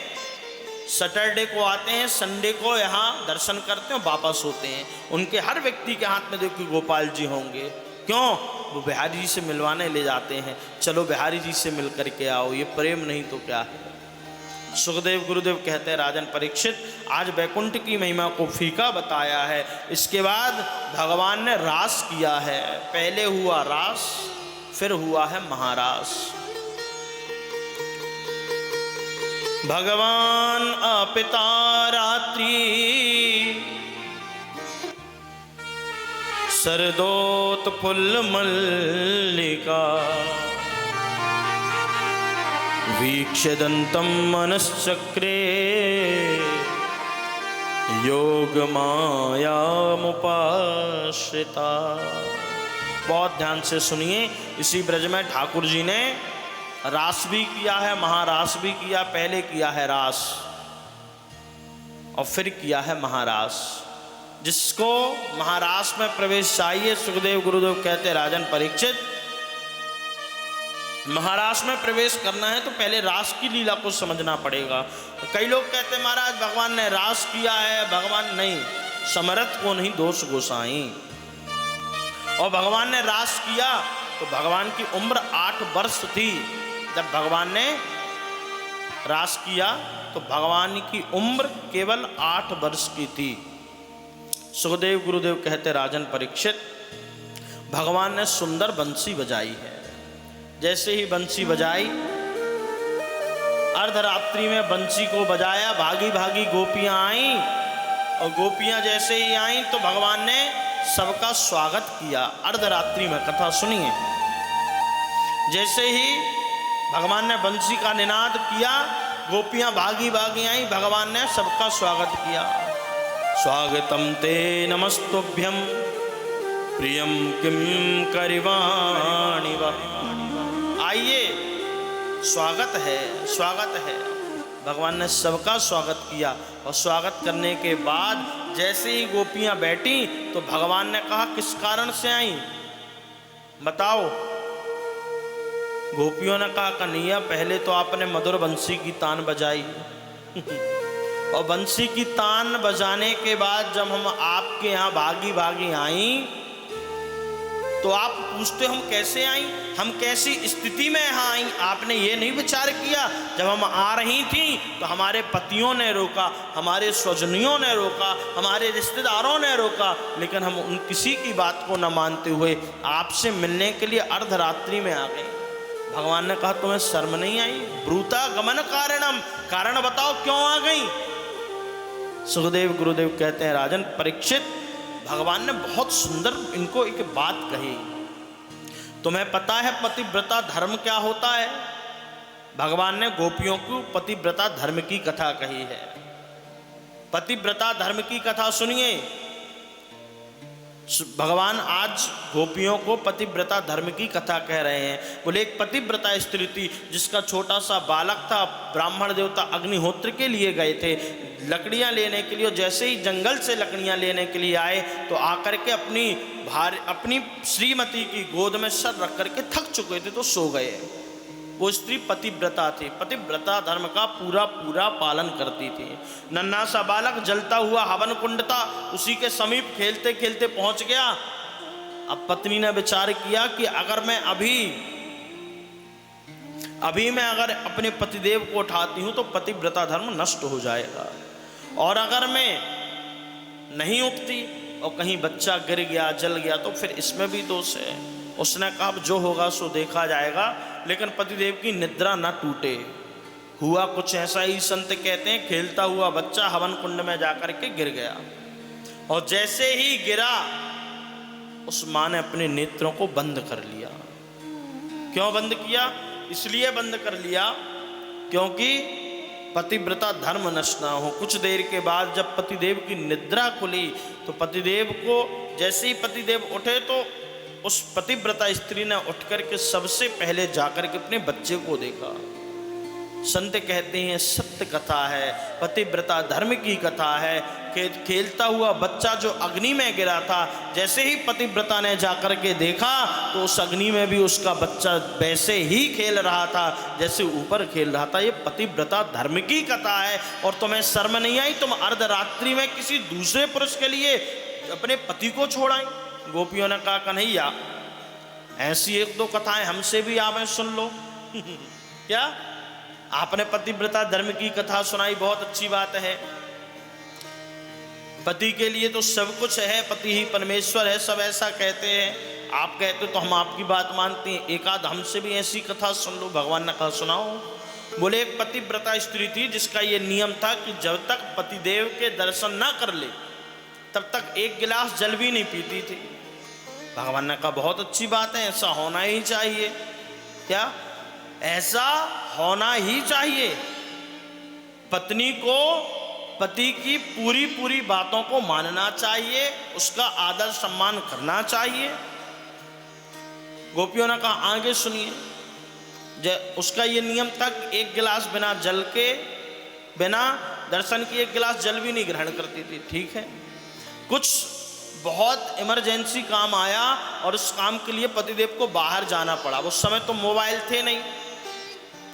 सैटरडे को आते हैं, संडे को यहाँ दर्शन करते हैं, वापस होते हैं। उनके हर व्यक्ति के हाथ में देखो गोपाल जी होंगे। क्यों? वो बिहारी जी से मिलवाने ले जाते हैं। चलो बिहारी जी से मिल करके आओ, ये प्रेम नहीं तो क्या है। सुखदेव गुरुदेव कहते हैं, राजन परीक्षित, आज वैकुंठ की महिमा को फीका बताया है। इसके बाद भगवान ने रास किया है। पहले हुआ रास, फिर हुआ है महारास। भगवान अपिता रात्रि सरदोत्फुल्ल मल्लिका वीक्षदन्तं मनश्चक्रे योग मायामुपाश्रिता। बहुत ध्यान से सुनिए। इसी ब्रज में ठाकुर जी ने रास भी किया है, महारास भी किया। पहले किया है रास और फिर किया है महारास। जिसको महारास में प्रवेश चाहिए, सुखदेव गुरुदेव कहते राजन परीक्षित, महारास में प्रवेश करना है तो पहले रास की लीला को समझना पड़ेगा। तो कई लोग कहते महाराज भगवान ने रास किया है, भगवान नहीं, समरथ को नहीं दोष गोसाई। और भगवान ने रास किया तो भगवान की उम्र 8 वर्ष थी। जब भगवान ने रास किया तो भगवान की उम्र केवल 8 वर्ष की थी। सुखदेव गुरुदेव कहते राजन परीक्षित, भगवान ने सुंदर बंसी बजाई है। जैसे ही बंसी बजाई, अर्धरात्रि में बंसी को बजाया, भागी भागी गोपियां आईं, और गोपियां जैसे ही आईं तो भगवान ने सबका स्वागत किया। अर्धरात्रि में, कथा सुनिए, जैसे ही भगवान ने बंसी का निनाद किया, गोपियां भागी भागी आईं, भगवान ने सबका स्वागत किया। स्वागतम ते नमस्तुभ्यं प्रियम किम करिवाणि वा। आइए, स्वागत है, स्वागत है। भगवान ने सबका स्वागत किया, और स्वागत करने के बाद जैसे ही गोपियां बैठी तो भगवान ने कहा, किस कारण से आई बताओ। गोपियों ने कहा, कन्हैया पहले तो आपने मधुर बंसी की तान बजाई और बंसी की तान बजाने के बाद जब हम आपके यहाँ भागी भागी आई तो आप पूछते हम कैसे आई, हम कैसी स्थिति में यहाँ आई। आपने ये नहीं विचार किया, जब हम आ रही थी तो हमारे पतियों ने रोका, हमारे स्वजनियों ने रोका, हमारे रिश्तेदारों ने रोका, लेकिन हम उन किसी की बात को न मानते हुए आपसे मिलने के लिए अर्धरात्रि में आ गए। भगवान ने कहा, तुम्हें शर्म नहीं आई? ब्रूता गमन कारणम, कारण बताओ क्यों आ गई। सुखदेव गुरुदेव कहते हैं, राजन परीक्षित, भगवान ने बहुत सुंदर इनको एक बात कही। तुम्हें पता है पतिव्रता धर्म क्या होता है? भगवान ने गोपियों को पतिव्रता धर्म की कथा कही है। पतिव्रता धर्म की कथा सुनिए। भगवान आज गोपियों को पतिव्रता धर्म की कथा कह रहे हैं। बोले, एक पतिव्रता स्त्री थी जिसका छोटा सा बालक था। ब्राह्मण देवता अग्निहोत्र के लिए गए थे लकड़ियां लेने के लिए। जैसे ही जंगल से लकड़ियां लेने के लिए आए तो आकर के अपनी श्रीमती की गोद में सर रख करके थक चुके थे तो सो गए। वो स्त्री पतिव्रता थी, पतिव्रता धर्म का पूरा पालन करती थी। नन्हा सा बालक जलता हुआ हवन कुंड था, उसी के समीप खेलते खेलते पहुंच गया अब पत्नी ने विचार किया कि अगर मैं अभी मैं अगर अपने पतिदेव को उठाती हूं तो पतिव्रता धर्म नष्ट हो जाएगा, और अगर मैं नहीं उठती और कहीं बच्चा गिर गया जल गया तो फिर इसमें भी दोष है। उसने कहा अब जो होगा सो देखा जाएगा, लेकिन पतिदेव की निद्रा न टूटे। हुआ कुछ ऐसा ही, संत कहते हैं खेलता हुआ बच्चा हवन कुंड में जाकर के गिर गया, और जैसे ही गिरा उस मां ने अपने नेत्रों को बंद कर लिया। क्यों बंद किया? इसलिए बंद कर लिया क्योंकि पतिव्रता धर्म नष्ट ना हो। कुछ देर के बाद जब पतिदेव की निद्रा खुली तो पतिदेव को, जैसे ही पतिदेव उठे तो उस पतिव्रता स्त्री ने उठ करके सबसे पहले जाकर के अपने बच्चे को देखा। संत कहते हैं सत्य कथा है, पतिव्रता धर्म की कथा है। खेलता हुआ बच्चा जो अग्नि में गिरा था, जैसे ही पतिव्रता ने जाकर के देखा तो उस अग्नि में भी उसका बच्चा वैसे ही खेल रहा था जैसे ऊपर खेल रहा था। ये पतिव्रता धर्म की कथा है। और तुम्हें शर्म नहीं आई? तुम अर्धरात्रि में किसी दूसरे पुरुष के लिए अपने पति को छोड़ाई? गोपियों ने कहा कन्हैया ऐसी एक दो कथाएं हमसे भी आवे, सुन लो। क्या आपने पतिव्रता धर्म की कथा सुनाई, बहुत अच्छी बात है। पति के लिए तो सब कुछ है, पति ही परमेश्वर है, सब ऐसा कहते हैं। आप कहते तो हम आपकी बात मानते हैं, एक आध हमसे भी ऐसी कथा सुन लो। भगवान ने कहा सुनाओ। बोले एक पतिव्रता स्त्री थी जिसका ये नियम था कि जब तक पतिदेव के दर्शन ना कर ले तब तक एक गिलास जल भी नहीं पीती थी। भगवान ने कहा बहुत अच्छी बात है, ऐसा होना ही चाहिए। क्या? ऐसा होना ही चाहिए। पत्नी को पति की पूरी पूरी बातों को मानना चाहिए, उसका आदर सम्मान करना चाहिए। गोपियों ने कहा आगे सुनिए। उसका ये नियम था कि एक गिलास बिना जल के, बिना दर्शन के एक गिलास जल भी नहीं ग्रहण करती थी। ठीक है, कुछ बहुत इमरजेंसी काम आया और उस काम के लिए पतिदेव को बाहर जाना पड़ा। उस समय तो मोबाइल थे नहीं,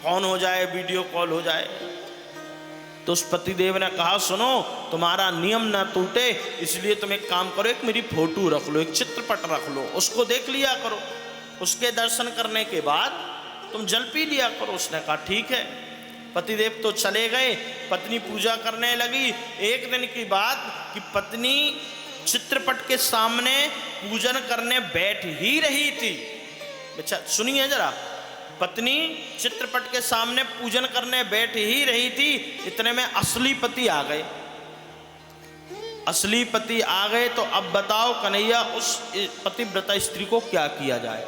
फोन हो जाए, वीडियो कॉल हो जाए। तो उस पतिदेव ने कहा सुनो, तुम्हारा नियम ना टूटे इसलिए तुम एक काम करो, एक मेरी फोटो रख लो, एक चित्रपट रख लो, उसको देख लिया करो। उसके दर्शन करने के बाद तुम जल पी लिया करो। उसने कहा ठीक है। पतिदेव तो चले गए, पत्नी पूजा करने लगी। एक दिन की बात कि पत्नी चित्रपट के सामने पूजन करने बैठ ही रही थी। अच्छा सुनिए जरा, पत्नी चित्रपट के सामने पूजन करने बैठ ही रही थी, इतने में असली पति आ गए। असली पति आ गए तो अब बताओ कन्हैया उस पतिव्रता स्त्री को क्या किया जाए,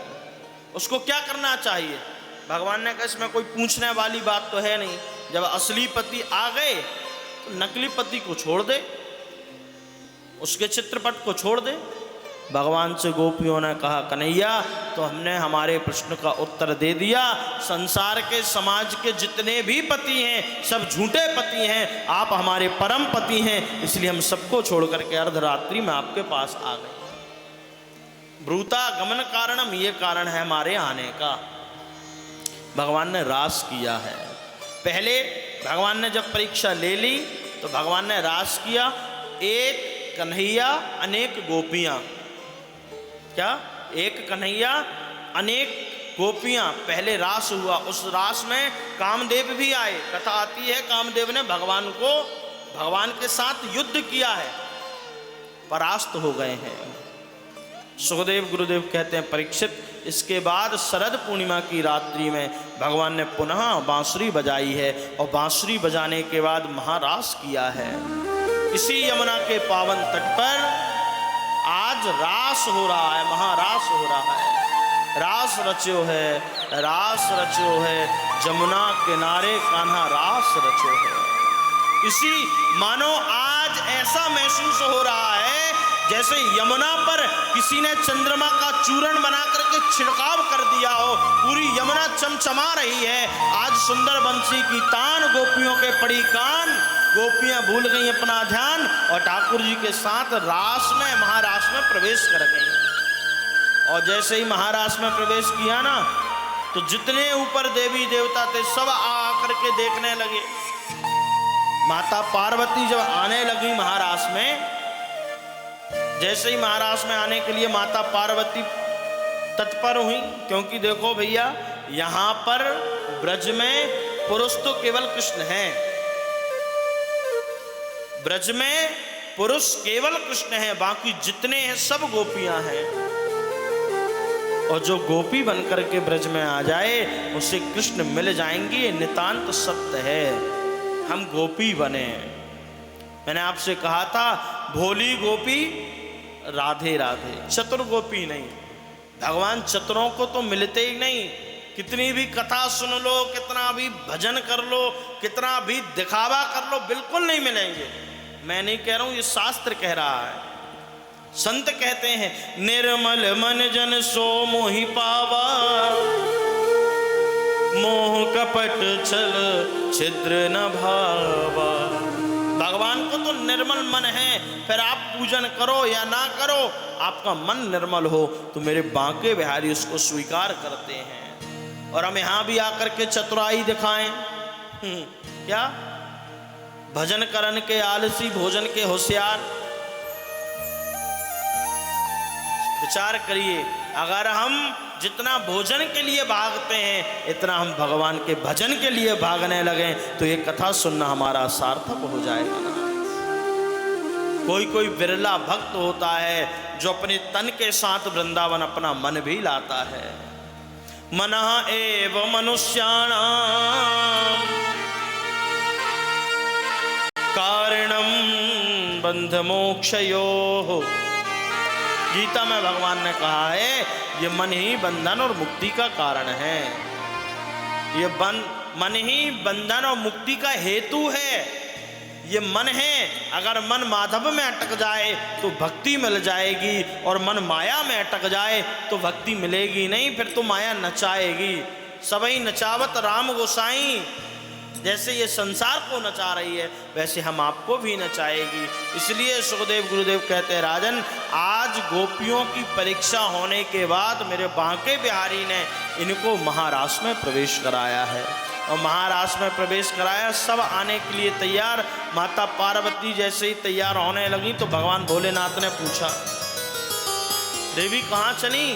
उसको क्या करना चाहिए? भगवान ने कहा इसमें कोई पूछने वाली बात तो है नहीं। जब असली पति आ गए तो नकली पति को छोड़ दे, उसके चित्रपट को छोड़ दे। भगवान से गोपियों ने कहा कन्हैया तो हमने हमारे प्रश्न का उत्तर दे दिया। संसार के समाज के जितने भी पति हैं सब झूठे पति हैं, आप हमारे परम पति हैं, इसलिए हम सबको छोड़ करके अर्धरात्रि में आपके पास आ गए। ब्रूता गमन कारणम, ये कारण है हमारे आने का। भगवान ने रास किया है। पहले भगवान ने जब परीक्षा ले ली तो भगवान ने रास किया, एक कन्हैया अनेक गोपियां। क्या? एक कन्हैया अनेक गोपियां, पहले रास हुआ। उस रास में कामदेव भी आए। कथा आती है कामदेव ने भगवान के साथ युद्ध किया है, परास्त हो गए हैं। सुखदेव गुरुदेव कहते हैं परीक्षित, इसके बाद शरद पूर्णिमा की रात्रि में भगवान ने पुनः बांसुरी बजाई है और बांसुरी बजाने के बाद महारास किया है। इसी यमुना के पावन तट पर आज रास हो रहा है, महारास हो रहा है। रास रचो है, रास रचो है, जमुना किनारे कान्हा रास रचो है। इसी मानो आज ऐसा महसूस हो रहा है जैसे यमुना पर किसी ने चंद्रमा का चूर्ण बना करके छिड़काव कर दिया हो, पूरी यमुना चमचमा रही है। आज सुंदर बंसी की तान गोपियों के पड़ी कान, गोपियां भूल गई अपना ध्यान और ठाकुर जी के साथ रास में, महारास में प्रवेश कर गई। और जैसे ही महारास में प्रवेश किया ना तो जितने ऊपर देवी देवता थे सब आकर के देखने लगे। माता पार्वती जब आने लगी महारास में, जैसे ही महाराष्ट्र में आने के लिए माता पार्वती तत्पर हुई, क्योंकि देखो भैया यहां पर ब्रज में पुरुष तो केवल कृष्ण हैं, ब्रज में पुरुष केवल कृष्ण हैं, बाकी जितने हैं सब गोपियां हैं। और जो गोपी बनकर के ब्रज में आ जाए उसे कृष्ण मिल जाएंगे, ये नितांत सत्य है। हम गोपी बने। मैंने आपसे कहा था भोली गोपी राधे राधे, चतुर गोपी नहीं। भगवान चतुरों को तो मिलते ही नहीं। कितनी भी कथा सुन लो, कितना भी भजन कर लो, कितना भी दिखावा कर लो, बिल्कुल नहीं मिलेंगे। मैं नहीं कह रहा हूं, ये शास्त्र कह रहा है। संत कहते हैं निर्मल मन जन सो मोहि पावा, मोह कपट छल छिद्र न भावा। भगवान को तो निर्मल मन है, फिर आप पूजन करो या ना करो, आपका मन निर्मल हो तो मेरे बांके बिहारी उसको स्वीकार करते हैं। और हम यहां भी आकर के चतुराई दिखाएं, क्या भजन करन के आलसी भोजन के होशियार। विचार करिए, अगर हम जितना भोजन के लिए भागते हैं इतना हम भगवान के भजन के लिए भागने लगे तो ये कथा सुनना हमारा सार्थक हो जाएगा ना। कोई कोई बिरला भक्त होता है जो अपने तन के साथ वृंदावन अपना मन भी लाता है। मनः एव मनुष्याणां कारणं बंध मोक्षयोः। गीता में भगवान ने कहा है ये मन ही बंधन और मुक्ति का कारण है। ये मन ही बंधन और मुक्ति का हेतु है। ये मन है, अगर मन माधव में अटक जाए तो भक्ति मिल जाएगी, और मन माया में अटक जाए तो भक्ति मिलेगी नहीं, फिर तो माया नचाएगी। सबई नचावत राम गोसाई, जैसे ये संसार को नचा रही है वैसे हम आपको भी नचाएगी। इसलिए सुखदेव गुरुदेव कहते हैं राजन, आज गोपियों की परीक्षा होने के बाद मेरे बांके बिहारी ने इनको महाराष्ट्र में प्रवेश कराया है। और महाराष्ट्र में प्रवेश कराया, सब आने के लिए तैयार। माता पार्वती जैसे ही तैयार होने लगी तो भगवान भोलेनाथ ने पूछा, देवी कहाँ चली?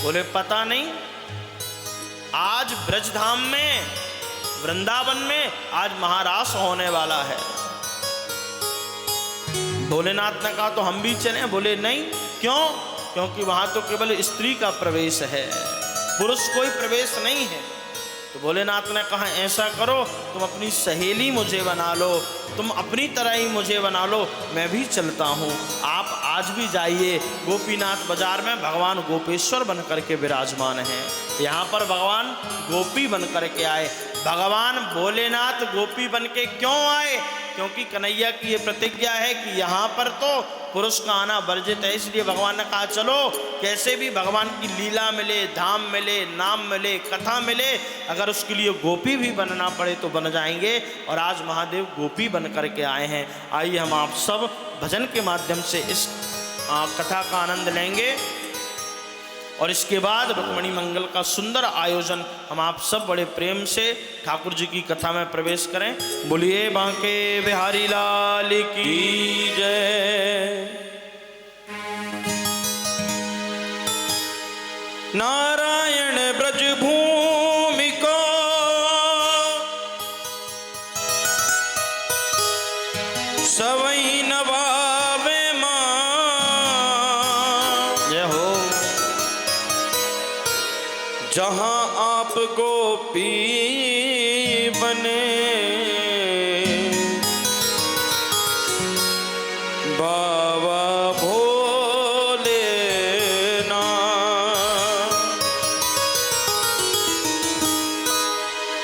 बोले पता नहीं। आज ब्रजधाम में, वृंदावन में आज महारास होने वाला है। भोलेनाथ ने कहा तो हम भी चलें? बोले नहीं। क्यों? क्योंकि वहां तो केवल स्त्री का प्रवेश है, पुरुष कोई प्रवेश नहीं है। तो भोलेनाथ ने कहा ऐसा करो, तुम अपनी सहेली मुझे बना लो, तुम अपनी तरह ही मुझे बना लो, मैं भी चलता हूँ। आप आज भी जाइए। गोपीनाथ बाजार में भगवान गोपेश्वर बन करके विराजमान हैं। यहाँ पर भगवान गोपी बन करके आए। भगवान भोलेनाथ गोपी बन के क्यों आए? क्योंकि कन्हैया की ये प्रतिज्ञा है कि यहाँ पर तो पुरुष का आना वर्जित है। इसलिए भगवान ने कहा चलो, कैसे भी भगवान की लीला मिले, धाम मिले, नाम मिले, कथा मिले, अगर उसके लिए गोपी भी बनना पड़े तो बन जाएंगे। और आज महादेव गोपी बन करके आए हैं। आइए हम आप सब भजन के माध्यम से इस कथा का आनंद लेंगे, और इसके बाद रुक्मणी मंगल का सुंदर आयोजन हम आप सब बड़े प्रेम से ठाकुर जी की कथा में प्रवेश करें। बोलिए बांके बिहारी लाल की जय। नारायण ब्रज भूमि को सवई नवावे मां। जय हो। जहां आप गोपी बने, बाबा भोले नाथ।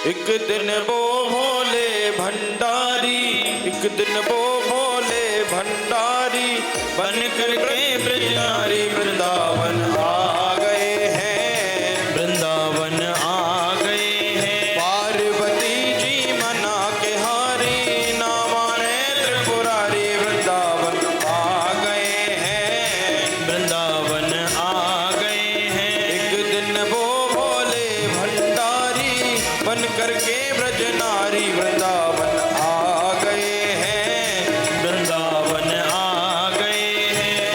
एक दिन वो भोले भंडारी, एक दिन वो भोले भंडारी बन करके ब्रजनारी वृंदावन आ गए हैं, वृंदावन आ गए हैं। पार्वती जी मना के हारी, ना माने त्रिपुरारी वृंदावन आ गए हैं, वृंदावन आ गए हैं। एक दिन वो भोले भंडारी बन करके ब्रजनारी वृंदावन आ गए हैं, वृंदावन आ गए हैं।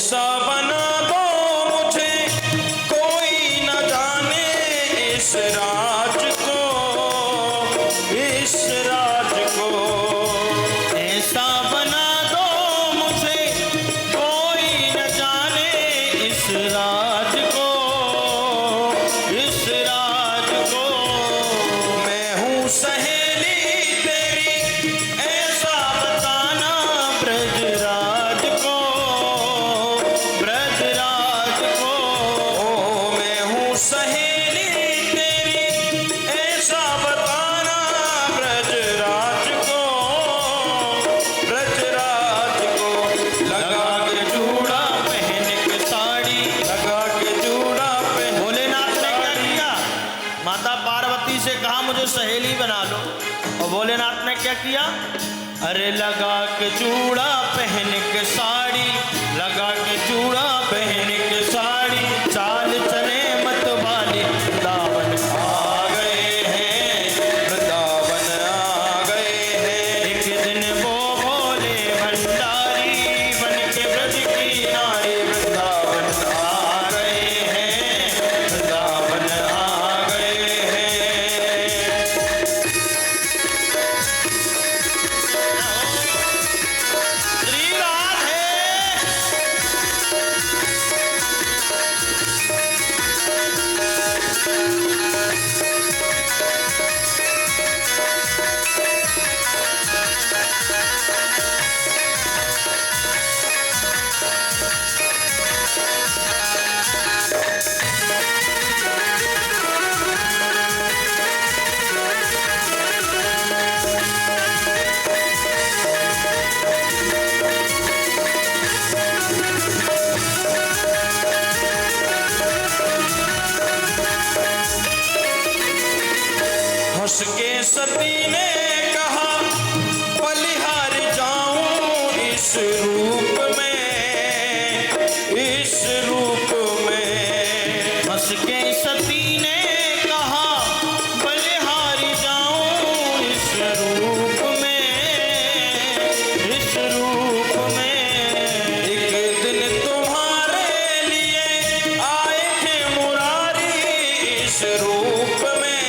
ऐसा बना दो मुझे कोई न जाने इस राज को, इस राज को। ऐसा बना दो मुझे कोई न जाने इस राज को, इस राज को। मैं हूँ सहेली तेरी ऐसा बताना ब्रजराज को, ब्रजराज को। ओ मैं हूँ सहेली तेरी ऐसा बताना ब्रजराज को, ब्रजराज को। लगा के जूड़ा पहन के साड़ी, लगा के जूड़ा पहन। भोलेनाथ ने क्या किया? माता पार्वती से कहा मुझे सहेली बना लो, और भोलेनाथ ने क्या किया? अरे लगा के चूड़ा पहन के साड़ी, लगा के चूड़ा पहन के साड़ी, चाल चले मत वाली वृंदावन आ गए हैं, वृंदावन आ गए हैं। एक दिन वो भोले भंडारी बन के ब्रज की नारी वृंदावन आ गए हैं, वृंदावन आ गए हैं। श्री राधे। हंस के सती ने कहा बलिहार जाऊं इस रूप में, इस रूप में। हंस के सती ने कहा बलिहार जाऊं इस रूप में, इस रूप में। एक दिन तुम्हारे लिए आए थे मुरारी इस रूप में,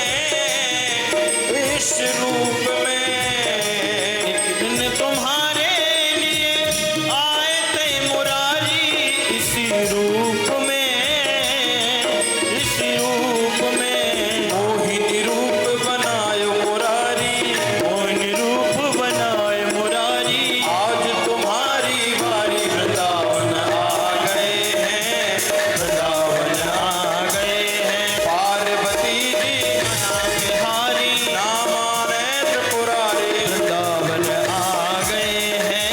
इस रूप में। एक दिन तुम्हारे लिए आए थे मुरारी इसी रूप में, इस रूप में। मोहिनी रूप बनाए मुरारी, मोहिनी रूप बनाए मुरारी। आज तुम्हारी बारी वृंदावन आ गए हैं, वृंदावन आ गए हैं। पार्वती जी बिहारी नामाने त्रिपुरारी वृंदावन आ गए हैं,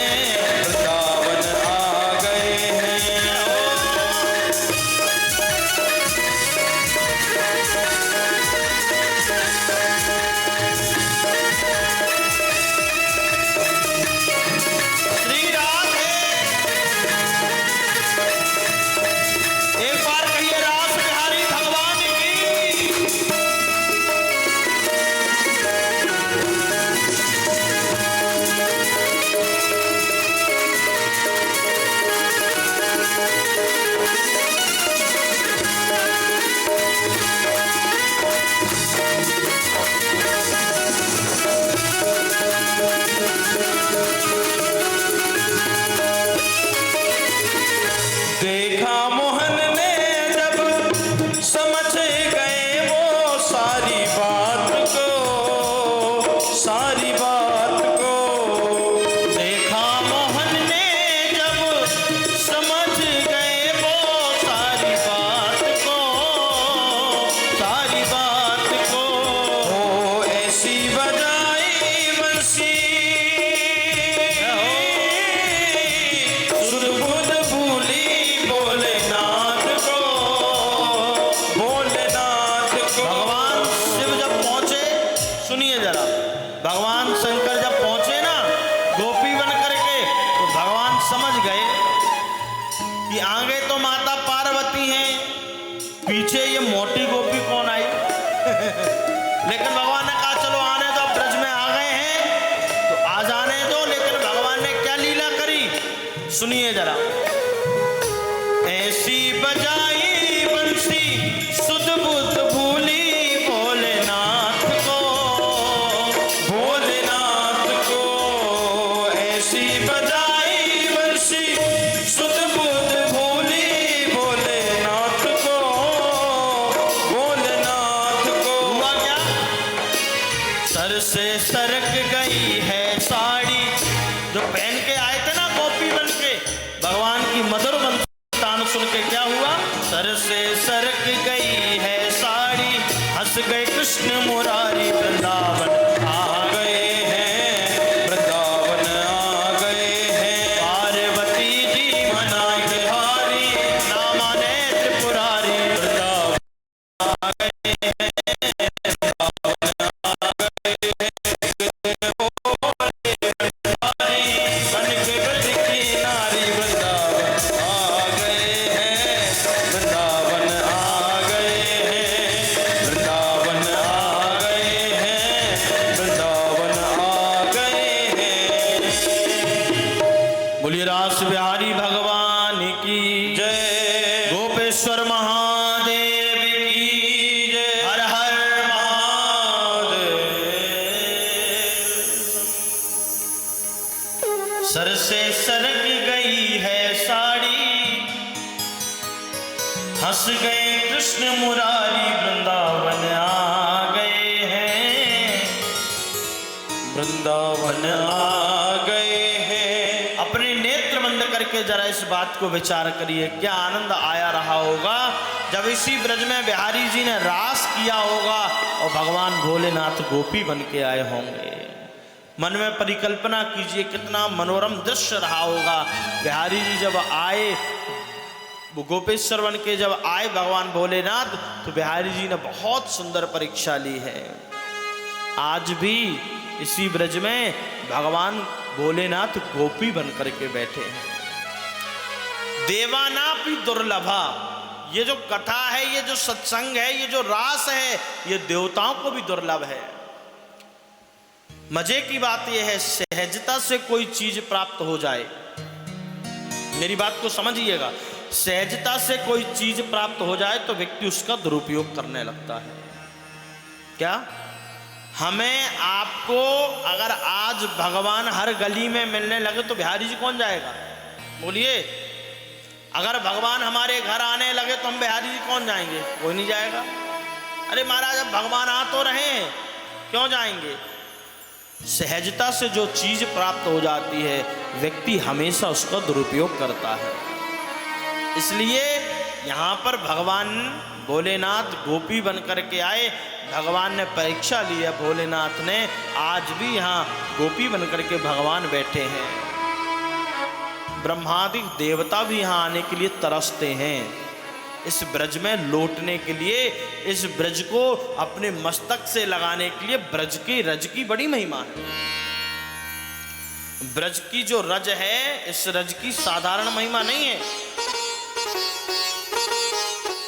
वृंदावन आ गए हैं। श्री राधे। एक बार कहिए रास बिहारी भगवान की। देखा मोहन ने जब समझ गए वो सारी बात को, सारी बात को। देखा मोहन ने जब समझ गए वो सारी बात को, सारी बात को। ओ ऐसी बजाई बंसी सुध-बुध भूली भोलेनाथ को, भोलेनाथ को। भगवान शिव जब पहुंचे, सुनिए जरा, भगवान शंकर जब पहुंचे ना गोपी बन करके, तो भगवान समझ गए कि आगे तो माता पार्वती हैं, पीछे ये मोटी गोपी कौन आई। लेकिन भगवान ने कहा चलो आने दो, ब्रज में आ गए हैं तो आ जाने दो। लेकिन भगवान ने क्या लीला करी सुनिए जरा। ऐसी बजाई बंसी सुध बुध भूली भोलेनाथ को, भोलेनाथ को। ऐसी बजाई बंसी सुध बुध भूली भोलेनाथ को, भोलेनाथ को। हुआ क्या? सर से सरक गई है साड़ी, जो पहन के आए थे ना गोपी बन के, भगवान की मधुर तान सुन के क्या हुआ? सर से सरक गई है साड़ी, हंस गए कृष्ण मुरारी, वृंदावन आ गए हैं, वृंदावन आ गए हैं। पार्वती जी मनाए बिहारी, नामा ने त्रिपुरारी, वृंदावन आ गए हैं, वृंदावन आ गए हैं। बन के ब्रज की नारी, वृंदावन आ गए हैं, वृंदावन आ गए हैं, वृंदावन आ गए हैं, वृंदावन आ गए हैं। बोलिए रास बिहारी भगवान की जय, गोपेश्वर महादेव की जय, हर हर महादेव। सर से सरक गई है साड़ी, हंस गए कृष्ण मुरारी, वृंदावन आ गए हैं, वृंदावन आ गए हैं। अपने नेत्र बंद करके जरा इस बात को विचार करिए, क्या आनंद आया रहा होगा जब इसी ब्रज में बिहारी जी ने रास किया होगा और भगवान भोलेनाथ गोपी बन के आए होंगे। मन में परिकल्पना कीजिए कितना मनोरम दृश्य रहा होगा। बिहारी जी जब आए, वो गोपेश्वर बन के जब आए भगवान भोलेनाथ, तो बिहारी जी ने बहुत सुंदर परीक्षा ली है। आज भी इसी ब्रज में भगवान भोलेनाथ गोपी बन करके बैठे हैं। देवानापि दुर्लभा, ये जो कथा है, ये जो सत्संग है, ये जो रास है, ये देवताओं को भी दुर्लभ है। मजे की बात यह है, सहजता से कोई चीज प्राप्त हो जाए, मेरी बात को समझिएगा, सहजता से कोई चीज प्राप्त हो जाए तो व्यक्ति उसका दुरुपयोग करने लगता है। क्या हमें आपको अगर आज भगवान हर गली में मिलने लगे तो बिहारी जी कौन जाएगा? बोलिए। अगर भगवान हमारे घर आने लगे तो हम बिहारी जी कौन जाएंगे? कोई नहीं जाएगा। अरे महाराज, अब भगवान आ तो रहे हैं, क्यों जाएंगे? सहजता से जो चीज प्राप्त हो जाती है, व्यक्ति हमेशा उसका दुरुपयोग करता है। इसलिए यहाँ पर भगवान भोलेनाथ गोपी बन करके आए, भगवान ने परीक्षा ली है भोलेनाथ ने। आज भी यहाँ गोपी बन करके भगवान बैठे हैं। ब्रह्मादि देवता भी यहाँ आने के लिए तरसते हैं, इस ब्रज में लौटने के लिए, इस ब्रज को अपने मस्तक से लगाने के लिए। ब्रज की रज की बड़ी महिमा है। ब्रज की जो रज है, इस रज की साधारण महिमा नहीं है।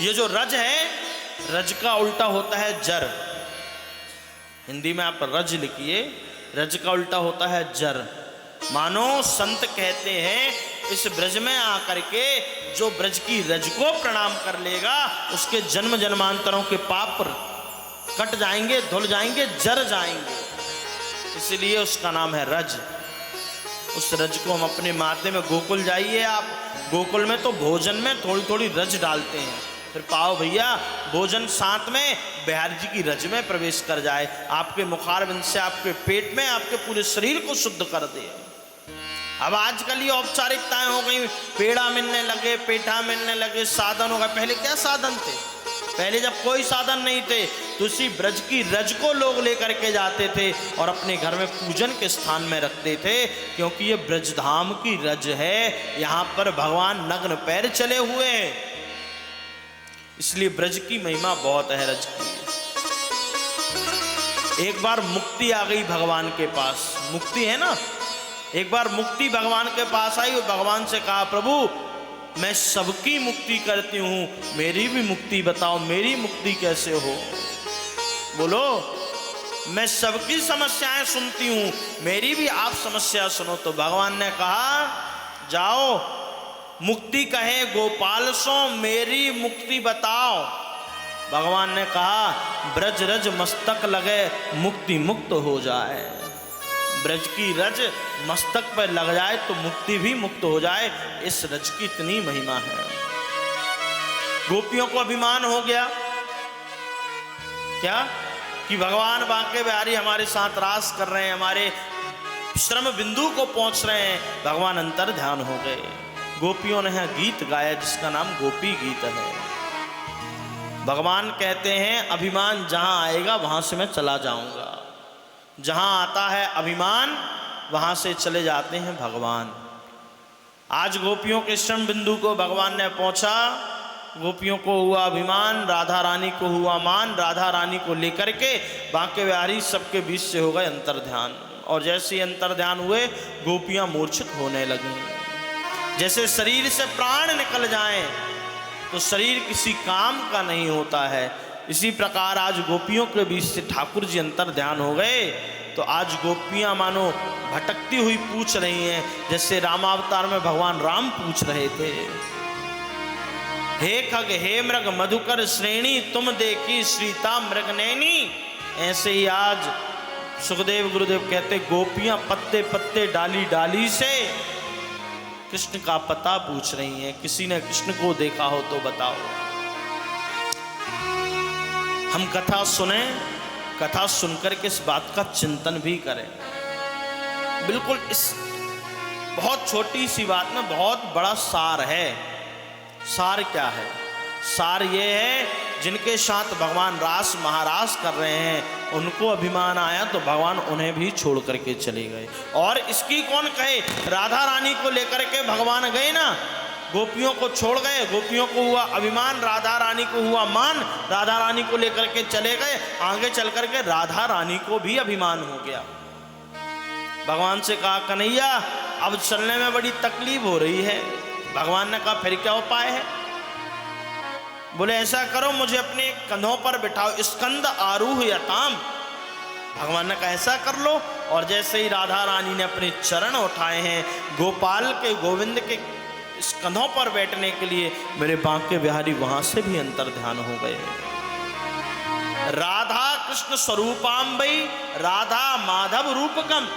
ये जो रज है, रज का उल्टा होता है जर। हिंदी में आप रज लिखिए, रज का उल्टा होता है जर। मानो संत कहते हैं, इस ब्रज में आकर के जो ब्रज की रज को प्रणाम कर लेगा, उसके जन्म जन्मांतरों के पाप कट जाएंगे, धुल जाएंगे, जर जाएंगे। इसलिए उसका नाम है रज। उस रज को हम अपने माथे में, गोकुल जाइए आप, गोकुल में तो भोजन में थोड़ी थोड़ी रज डालते हैं, फिर पाओ भैया भोजन साथ में बिहारी जी की रज में प्रवेश कर जाए, आपके मुखारबिंद से आपके पेट में, आपके पूरे शरीर को शुद्ध कर दे। अब आजकल ये औपचारिकताएं हो गई, पेड़ा मिलने लगे, पेठा मिलने लगे, साधन हो गए। पहले क्या साधन थे? पहले जब कोई साधन नहीं थे तो इसी ब्रज की रज को लोग लेकर के जाते थे और अपने घर में पूजन के स्थान में रखते थे, क्योंकि ये ब्रजधाम की रज है। यहाँ पर भगवान नग्न पैर चले हुए हैं, इसलिए ब्रज की महिमा बहुत है रज की। एक बार मुक्ति आ गई भगवान के पास, मुक्ति है ना, एक बार मुक्ति भगवान के पास आई और भगवान से कहा, प्रभु मैं सबकी मुक्ति करती हूँ, मेरी भी मुक्ति बताओ, मेरी मुक्ति कैसे हो? बोलो, मैं सबकी समस्याएं सुनती हूँ, मेरी भी आप समस्या सुनो। तो भगवान ने कहा, जाओ मुक्ति कहे गोपाल सो मेरी मुक्ति बताओ। भगवान ने कहा ब्रज रज मस्तक लगे मुक्ति मुक्त हो जाए। ब्रज की रज मस्तक पर लग जाए तो मुक्ति भी मुक्त हो जाए। इस रज की इतनी महिमा है। गोपियों को अभिमान हो गया क्या कि भगवान बांके बिहारी हमारे साथ रास कर रहे हैं, हमारे श्रम बिंदु को पहुंच रहे हैं। भगवान अंतर ध्यान हो गए। गोपियों ने गीत गाया जिसका नाम गोपी गीत है। भगवान कहते हैं अभिमान जहां आएगा वहां से मैं चला जाऊंगा। जहां आता है अभिमान वहां से चले जाते हैं भगवान। आज गोपियों के श्रम बिंदु को भगवान ने पहुंचा। गोपियों को हुआ अभिमान, राधा रानी को हुआ मान। राधा रानी को लेकर के बांके बिहारी सबके बीच से हो गए अंतर ध्यान। और जैसे ही अंतर ध्यान हुए गोपियां मूर्छित होने लगी। जैसे शरीर से प्राण निकल जाएं तो शरीर किसी काम का नहीं होता है। इसी प्रकार आज गोपियों के बीच से ठाकुर जी अंतर ध्यान हो गए। तो आज गोपियां मानो भटकती हुई पूछ रही हैं, जैसे रामावतार में भगवान राम पूछ रहे थे, हे खग हे मृग मधुकर श्रेणी तुम देखी श्रीता मृग नैनी। ऐसे ही आज सुखदेव गुरुदेव कहते गोपियां पत्ते पत्ते डाली डाली से कृष्ण का पता पूछ रही हैं। किसी ने कृष्ण को देखा हो तो बताओ। हम कथा सुने, कथा सुनकर के इस बात का चिंतन भी करें। बिल्कुल इस बहुत छोटी सी बात में बहुत बड़ा सार है। सार क्या है? सार ये है जिनके साथ भगवान रास महारास कर रहे हैं उनको अभिमान आया तो भगवान उन्हें भी छोड़ करके चले गए। और इसकी कौन कहे, राधा रानी को लेकर के भगवान गए ना, गोपियों को छोड़ गए। गोपियों को हुआ अभिमान, राधा रानी को हुआ मान, राधा रानी को लेकर के चले गए। आगे चल करके राधा रानी को भी अभिमान हो गया। भगवान से कहा कन्हैया अब चलने में बड़ी तकलीफ हो रही है। भगवान ने कहा फिर क्या उपाय है? बोले ऐसा करो मुझे अपने कंधों पर बिठाओ, स्कंद आरूह यताम। भगवान ने कहा ऐसा कर लो। और जैसे ही राधा रानी ने अपने चरण उठाए हैं गोपाल के गोविंद के इस कंधों पर बैठने के लिए, मेरे बांके बिहारी वहां से भी अंतर ध्यान हो गए। राधा कृष्ण स्वरूपाम्बई राधा माधव रूपकम।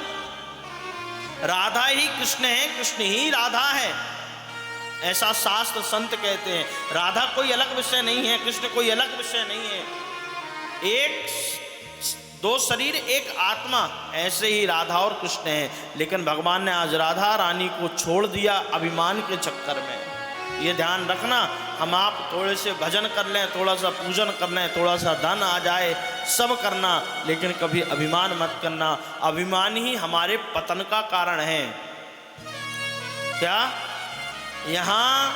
राधा ही कृष्ण है, कृष्ण ही राधा है, ऐसा शास्त्र संत कहते हैं। राधा कोई अलग विषय नहीं है, कृष्ण कोई अलग विषय नहीं है। एक दो शरीर एक आत्मा, ऐसे ही राधा और कृष्ण हैं। लेकिन भगवान ने आज राधा रानी को छोड़ दिया अभिमान के चक्कर में। ये ध्यान रखना, हम आप थोड़े से भजन कर लें, थोड़ा सा पूजन कर लें, थोड़ा सा धन आ जाए, सब करना, लेकिन कभी अभिमान मत करना। अभिमान ही हमारे पतन का कारण है। क्या यहाँ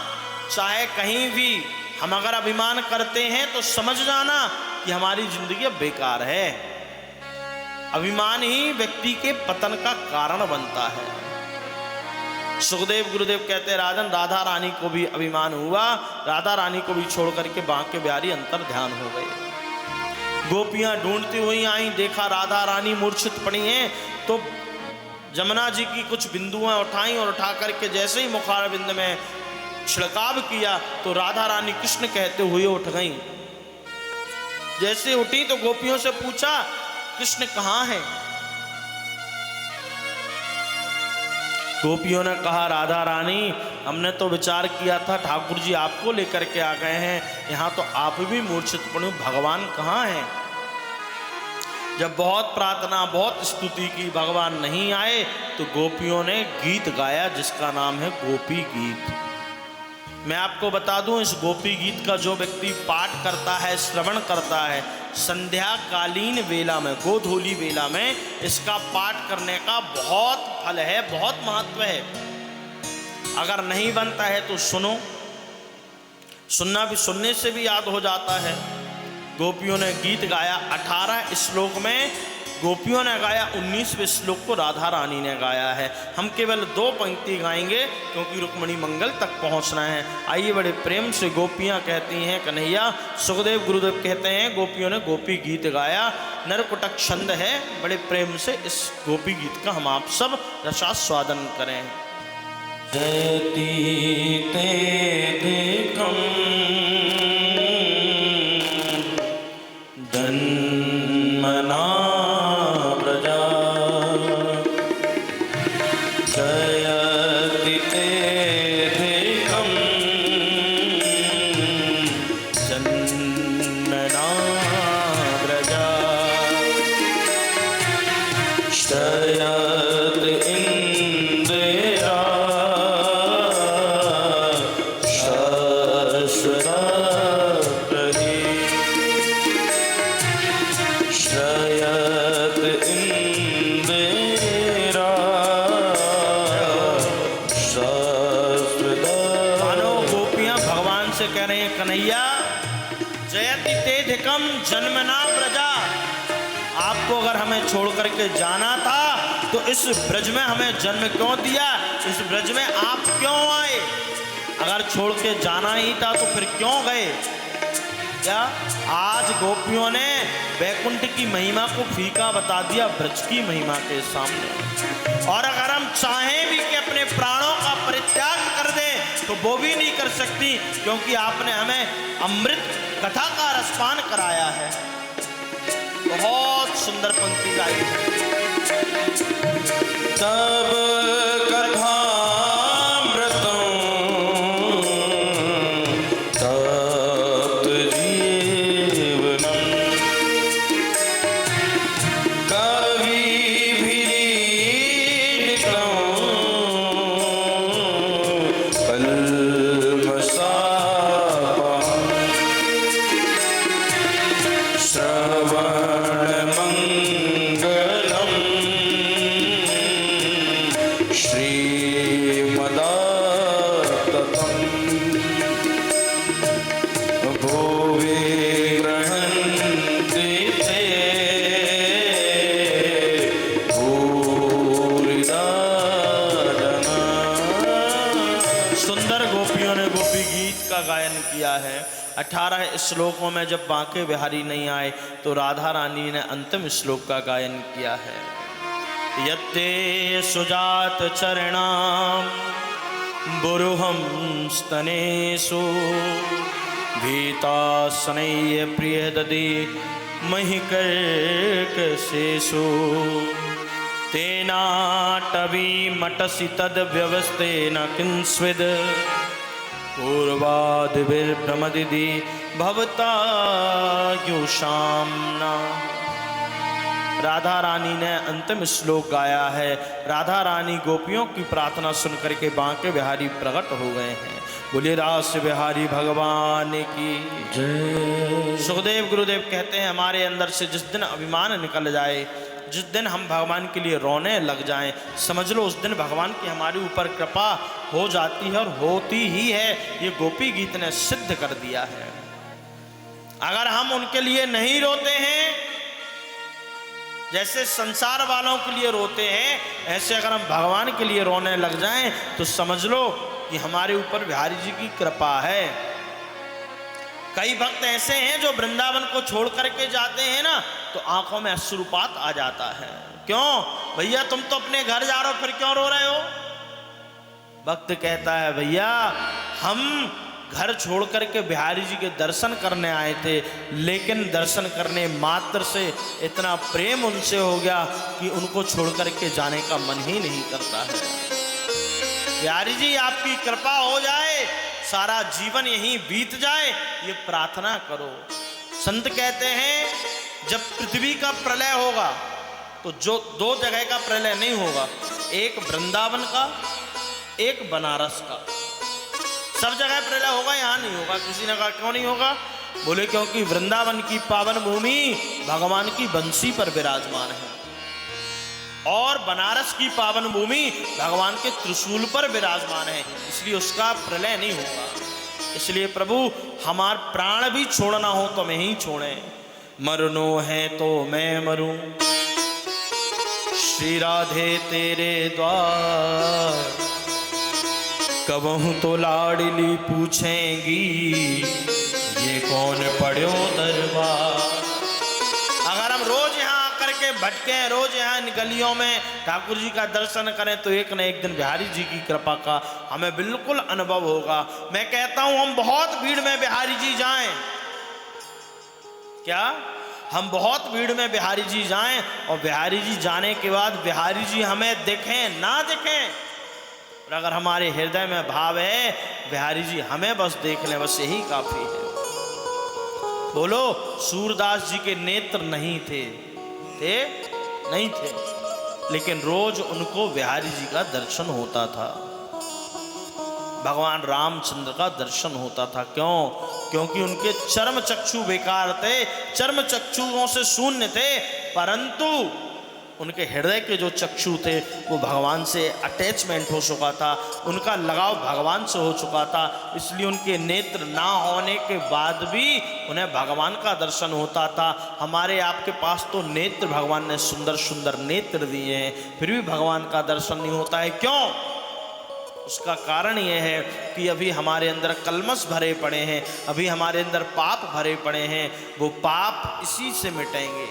चाहे कहीं भी हम अगर अभिमान करते हैं तो समझ जाना कि हमारी जिंदगी बेकार है। अभिमान ही व्यक्ति के पतन का कारण बनता है। सुखदेव गुरुदेव कहते हैं राजन राधा रानी को भी अभिमान हुआ, राधा रानी को भी छोड़ करके बांके बिहारी अंतर ध्यान हो गए। गोपियां ढूंढती हुई आई, देखा राधा रानी मूर्छित पड़ी हैं, तो जमुना जी की कुछ बिंदुएं उठाई और उठा करके जैसे ही मुखार बिंद में छिड़काव किया तो राधा रानी कृष्ण कहते हुए उठ गई। जैसे उठी तो गोपियों से पूछा कृष्ण कहाँ है? गोपियों ने कहा राधा रानी हमने तो विचार किया था ठाकुर जी आपको लेकर के आ गए हैं, यहाँ तो आप भी मूर्छित पड़े, भगवान कहाँ है? जब बहुत प्रार्थना बहुत स्तुति की भगवान नहीं आए तो गोपियों ने गीत गाया जिसका नाम है गोपी गीत। मैं आपको बता दूं इस गोपी गीत का जो व्यक्ति पाठ करता है, श्रवण करता है, संध्या कालीन वेला में, गोधूली वेला में इसका पाठ करने का बहुत फल है, बहुत महत्व है। अगर नहीं बनता है तो सुनो, सुनना भी, सुनने से भी याद हो जाता है। गोपियों ने गीत गाया 18 श्लोक में, गोपियों ने गाया 19वें श्लोक को राधा रानी ने गाया है। हम केवल 2 पंक्ति गाएंगे क्योंकि रुक्मणी मंगल तक पहुंचना है। आइए बड़े प्रेम से गोपियां कहती हैं कन्हैया, सुखदेव गुरुदेव कहते हैं गोपियों ने गोपी गीत गाया, नरकुटक छंद है। बड़े प्रेम से इस गोपी गीत का हम आप सब रसास्वादन करें। जयति ते देखम जन्मना प्रजा जयति ते देखम जन्मना प्रजा शयत इंदिरा शाश्वता प्रही शयत इंदिरा शाश्वता। मानो गोपियां भगवान से कह रहे हैं, कन्हैया जयति तेधिकम जन्मना प्रजा, आपको अगर हमें छोड़ करके जाना था तो इस ब्रज में हमें जन्म क्यों दिया, इस ब्रज में आप क्यों आए, अगर छोड़ के जाना ही था तो फिर क्यों गए। क्या आज गोपियों ने वैकुंठ की महिमा को फीका बता दिया ब्रज की महिमा के सामने। और अगर हम चाहें भी कि अपने प्राणों का परित्याग कर दें तो वो भी नहीं कर सकती, क्योंकि आपने हमें अमृत कथा का रसपान कराया है। बहुत सुंदर पंक्ति गाई है। तब कथामृतम तप्त जीवनम कविभिरीडितम कल्मषापहम् श्रवणमङ्गलम् श्रीमदाततम् भुवि गृह्णन्ति ते भूरिदा जना। सुंदर गोपियों ने गोपी गीत का गायन किया है। 18 श्लोकों में जब बांके बिहारी नहीं आए तो राधा रानी ने अंतिम श्लोक का गायन किया है। यत्ते सुजात चरणाम बुरुहम स्तनेषु भीतासनय्य प्रिय ददि महिकर्कशेषु तेनाटवी मटसि तद व्यवस्थेन किंस्विद पूर्वादिभिर्भ्रमदिति भवता युषाम्ना। राधा रानी ने अंतिम श्लोक गाया है। राधा रानी गोपियों की प्रार्थना सुन करके बांके बिहारी प्रकट हो गए हैं। बोलिए रास बिहारी भगवान की जय। सुखदेव गुरुदेव कहते हैं, हमारे अंदर से जिस दिन अभिमान निकल जाए, जिस दिन हम भगवान के लिए रोने लग जाएं, समझ लो उस दिन भगवान की हमारे ऊपर कृपा हो जाती है और होती ही है। ये गोपी गीत ने सिद्ध कर दिया है। अगर हम उनके लिए नहीं रोते हैं, जैसे संसार वालों के लिए रोते हैं, ऐसे अगर हम भगवान के लिए रोने लग जाएं तो समझ लो कि हमारे ऊपर बिहारी जी की कृपा है। कई भक्त ऐसे हैं जो वृंदावन को छोड़ करके जाते हैं ना, तो आंखों में अश्रुपात आ जाता है। क्यों भैया, तुम तो अपने घर जा रहे हो, फिर क्यों रो रहे हो। भक्त कहता है, भैया हम घर छोड़ करके बिहारी जी के दर्शन करने आए थे, लेकिन दर्शन करने मात्र से इतना प्रेम उनसे हो गया कि उनको छोड़ करके जाने का मन ही नहीं करता है। बिहारी जी आपकी कृपा हो जाए, सारा जीवन यहीं बीत जाए, ये प्रार्थना करो। संत कहते हैं जब पृथ्वी का प्रलय होगा तो जो दो जगह का प्रलय नहीं होगा, एक वृंदावन का, एक बनारस का। सब जगह प्रलय होगा, यहाँ नहीं होगा। किसी ने कहा क्यों नहीं होगा? बोले क्योंकि वृंदावन की पावन भूमि भगवान की बंसी पर विराजमान है और बनारस की पावन भूमि भगवान के त्रिशूल पर विराजमान है, इसलिए उसका प्रलय नहीं होगा। इसलिए प्रभु हमार प्राण भी छोड़ना हो तो मैं ही छोड़े, मरनो है तो मैं मरूं, श्री राधे तेरे द्वार। कबहू तो लाडली पूछेंगी ये कौन पढ़ो दरबार। अगर हम रोज यहाँ आकर के भटके हैं रोज यहाँ इन गलियों में, ठाकुर जी का दर्शन करें तो एक न एक दिन बिहारी जी की कृपा का हमें बिल्कुल अनुभव होगा। मैं कहता हूं हम बहुत भीड़ में बिहारी जी जाएं, क्या हम बहुत भीड़ में बिहारी जी जाएं और बिहारी जी जाने के बाद बिहारी जी हमें दिखें ना दिखें, और अगर हमारे हृदय में भाव है बिहारी जी हमें बस देख लें, बस यही काफी है। बोलो, सूरदास जी के नेत्र नहीं थे नहीं थे, लेकिन रोज उनको बिहारी जी का दर्शन होता था, भगवान रामचंद्र का दर्शन होता था। क्यों? क्योंकि उनके चर्म चक्षु बेकार थे, चर्म चक्षुओं से शून्य थे, परंतु उनके हृदय के जो चक्षु थे वो भगवान से अटैचमेंट हो चुका था, उनका लगाव भगवान से हो चुका था, इसलिए उनके नेत्र ना होने के बाद भी उन्हें भगवान का दर्शन होता था। हमारे आपके पास तो नेत्र भगवान ने सुंदर सुंदर नेत्र दिए हैं, फिर भी भगवान का दर्शन नहीं होता है। क्यों? उसका कारण यह है कि अभी हमारे अंदर कलमश भरे पड़े हैं, अभी हमारे अंदर पाप भरे पड़े हैं। वो पाप इसी से मिटेंगे,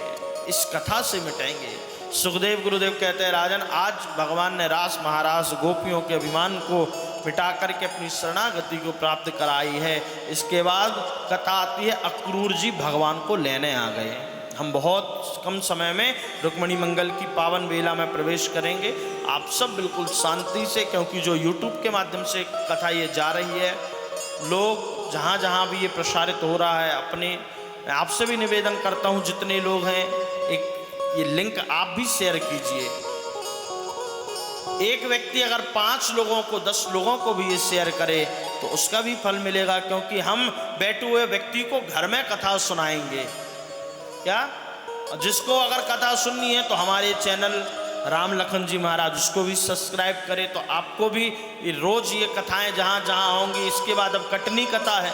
इस कथा से मिटेंगे। सुखदेव गुरुदेव कहते हैं, राजन आज भगवान ने रास महारास गोपियों के अभिमान को मिटा करके अपनी शरणागति को प्राप्त कराई है। इसके बाद कथा आती है अक्रूर जी भगवान को लेने आ गए। हम बहुत कम समय में रुक्मिणी मंगल की पावन बेला में प्रवेश करेंगे। आप सब बिल्कुल शांति से, क्योंकि जो YouTube के माध्यम से कथा ये जा रही है, लोग जहाँ जहाँ भी ये प्रसारित हो रहा है, अपने मैं आपसे भी निवेदन करता हूँ जितने लोग हैं, एक ये लिंक आप भी शेयर कीजिए। एक व्यक्ति अगर 5 लोगों को 10 लोगों को भी ये शेयर करे तो उसका भी फल मिलेगा, क्योंकि हम बैठे हुए व्यक्ति को घर में कथा सुनाएंगे। क्या? जिसको अगर कथा सुननी है तो हमारे चैनल राम लखन जी महाराज, उसको भी सब्सक्राइब करें तो आपको भी रोज ये कथाएं जहाँ जहाँ होंगी। इसके बाद अब कटनी कथा है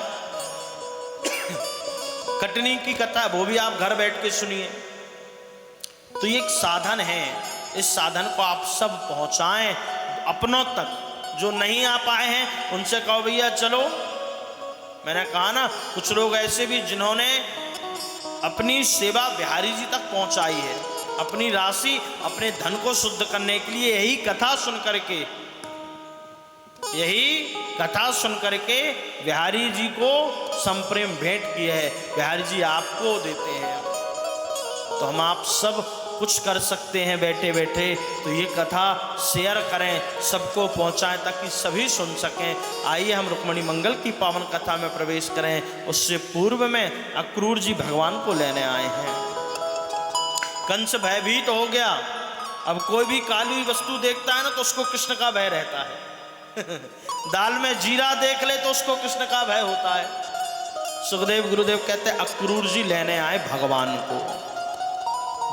कटनी की कथा, वो भी आप घर बैठ के सुनिए। तो ये एक साधन है, इस साधन को आप सब पहुंचाएं अपनों तक। जो नहीं आ पाए हैं उनसे कहो भैया चलो। मैंने कहा ना, कुछ लोग ऐसे भी जिन्होंने अपनी सेवा बिहारी जी तक पहुंचाई है, अपनी राशि अपने धन को शुद्ध करने के लिए यही कथा सुन करके बिहारी जी को संप्रेम भेंट किया है। बिहारी जी आपको देते हैं, तो हम आप सब कुछ कर सकते हैं बैठे बैठे। तो ये कथा शेयर करें, सबको पहुंचाएं ताकि सभी सुन सकें। आइए हम रुक्मिणी मंगल की पावन कथा में प्रवेश करें। उससे पूर्व में अक्रूर जी भगवान को लेने आए हैं। कंस भयभीत हो गया। अब कोई भी काली वस्तु देखता है ना तो उसको कृष्ण का भय रहता है दाल में जीरा देख ले तो उसको कृष्ण का भय होता है। सुखदेव गुरुदेव कहते हैं अक्रूर जी लेने आए भगवान को।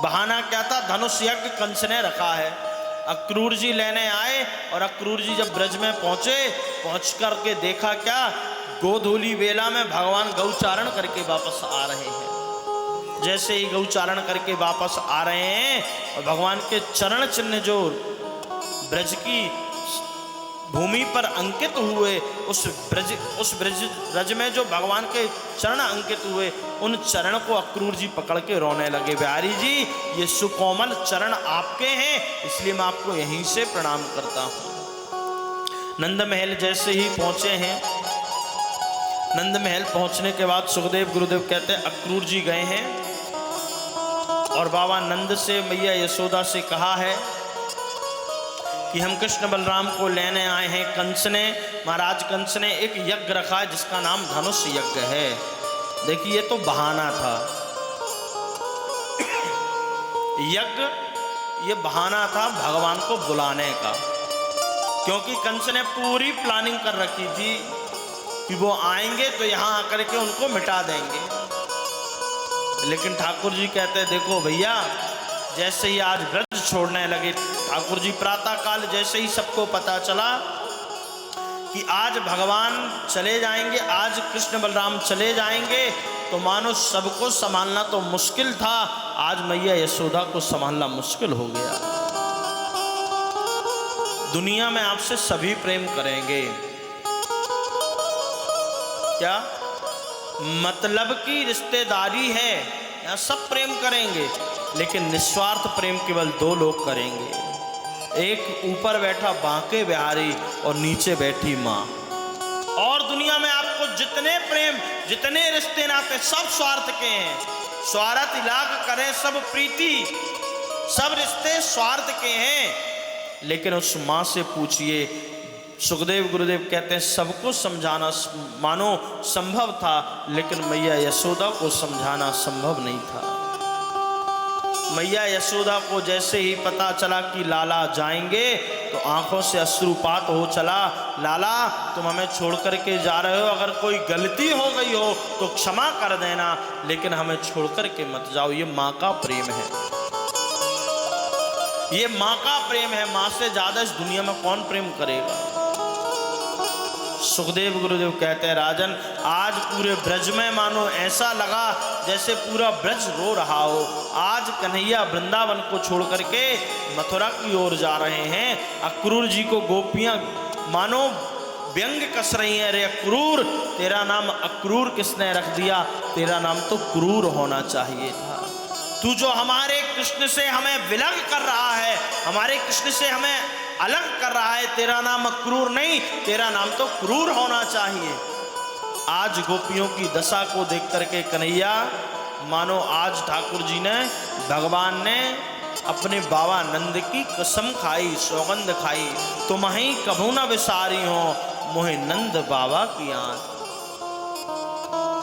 बहाना क्या था? धनुष यज्ञ कंस ने रखा है। अक्रूर जी लेने आए और अक्रूर जी जब ब्रज में पहुंच करके देखा क्या, गोधूली बेला में भगवान गौचारण करके वापस आ रहे हैं। जैसे ही गौचारण करके वापस आ रहे हैं और भगवान के चरण चिन्ह जो ब्रज की भूमि पर अंकित हुए, उस ब्रज में जो भगवान के चरण अंकित हुए, उन चरण को अक्रूर जी पकड़ के रोने लगे। बिहारी जी ये सुकोमल चरण आपके हैं, इसलिए मैं आपको यहीं से प्रणाम करता हूँ। नंद महल जैसे ही पहुँचे हैं, नंद महल पहुँचने के बाद सुखदेव गुरुदेव कहते हैं अक्रूर जी गए हैं और बाबा नंद से मैया यशोदा से कहा है कि हम कृष्ण बलराम को लेने आए हैं। महाराज कंस ने एक यज्ञ रखा है जिसका नाम धनुष यज्ञ है। देखिए ये तो बहाना था यज्ञ, ये बहाना था भगवान को बुलाने का, क्योंकि कंस ने पूरी प्लानिंग कर रखी थी कि वो आएंगे तो यहाँ आकर के उनको मिटा देंगे। लेकिन ठाकुर जी कहते देखो भैया, जैसे ही आज ब्रज छोड़ने लगे, ठाकुर जी प्रातः काल जैसे ही सबको पता चला कि आज भगवान चले जाएंगे, आज कृष्ण बलराम चले जाएंगे, तो मानो सबको संभालना तो मुश्किल था, आज मैया यशोदा को संभालना मुश्किल हो गया। दुनिया में आपसे सभी प्रेम करेंगे, क्या मतलब की रिश्तेदारी है, यहाँ सब प्रेम करेंगे, लेकिन निस्वार्थ प्रेम केवल दो लोग करेंगे, एक ऊपर बैठा बांके बिहारी और नीचे बैठी माँ। और दुनिया में आपको जितने प्रेम, जितने रिश्ते नाते, सब स्वार्थ के हैं। स्वार्थ इलाक करें सब प्रीति, सब रिश्ते स्वार्थ के हैं। लेकिन उस माँ से पूछिए, सुखदेव गुरुदेव कहते हैं सबको समझाना मानो संभव था, लेकिन मैया यशोदा को समझाना संभव नहीं था। मैया यशोदा को जैसे ही पता चला कि लाला जाएंगे तो आंखों से अश्रुपात हो चला। लाला तुम हमें छोड़ कर के जा रहे हो, अगर कोई गलती हो गई हो तो क्षमा कर देना, लेकिन हमें छोड़ कर के मत जाओ। ये माँ का प्रेम है, ये माँ का प्रेम है। माँ से ज्यादा इस दुनिया में कौन प्रेम करेगा। सुखदेव गुरुदेव कहते हैं राजन, आज पूरे ब्रज में मानो ऐसा लगा जैसे पूरा ब्रज रो रहा हो। आज कन्हैया वृंदावन को छोड़ करके मथुरा की ओर जा रहे हैं। अक्रूर जी को गोपियां मानो व्यंग कस रही हैं, अरे अक्रूर तेरा नाम अक्रूर किसने रख दिया, तेरा नाम तो क्रूर होना चाहिए था। तू जो हमारे कृष्ण से हमें विलग कर रहा है, हमारे कृष्ण से हमें अलग कर रहा है, तेरा नाम अक्रूर नहीं, तेरा नाम तो क्रूर होना चाहिए। आज गोपियों की दशा को देख करके कन्हैया मानो आज ठाकुर जी ने, भगवान ने अपने बाबा नंद की कसम खाई, सौगंध खाई, तुम ही कभू न विसारी हो मोहे नंद बाबा की आंख।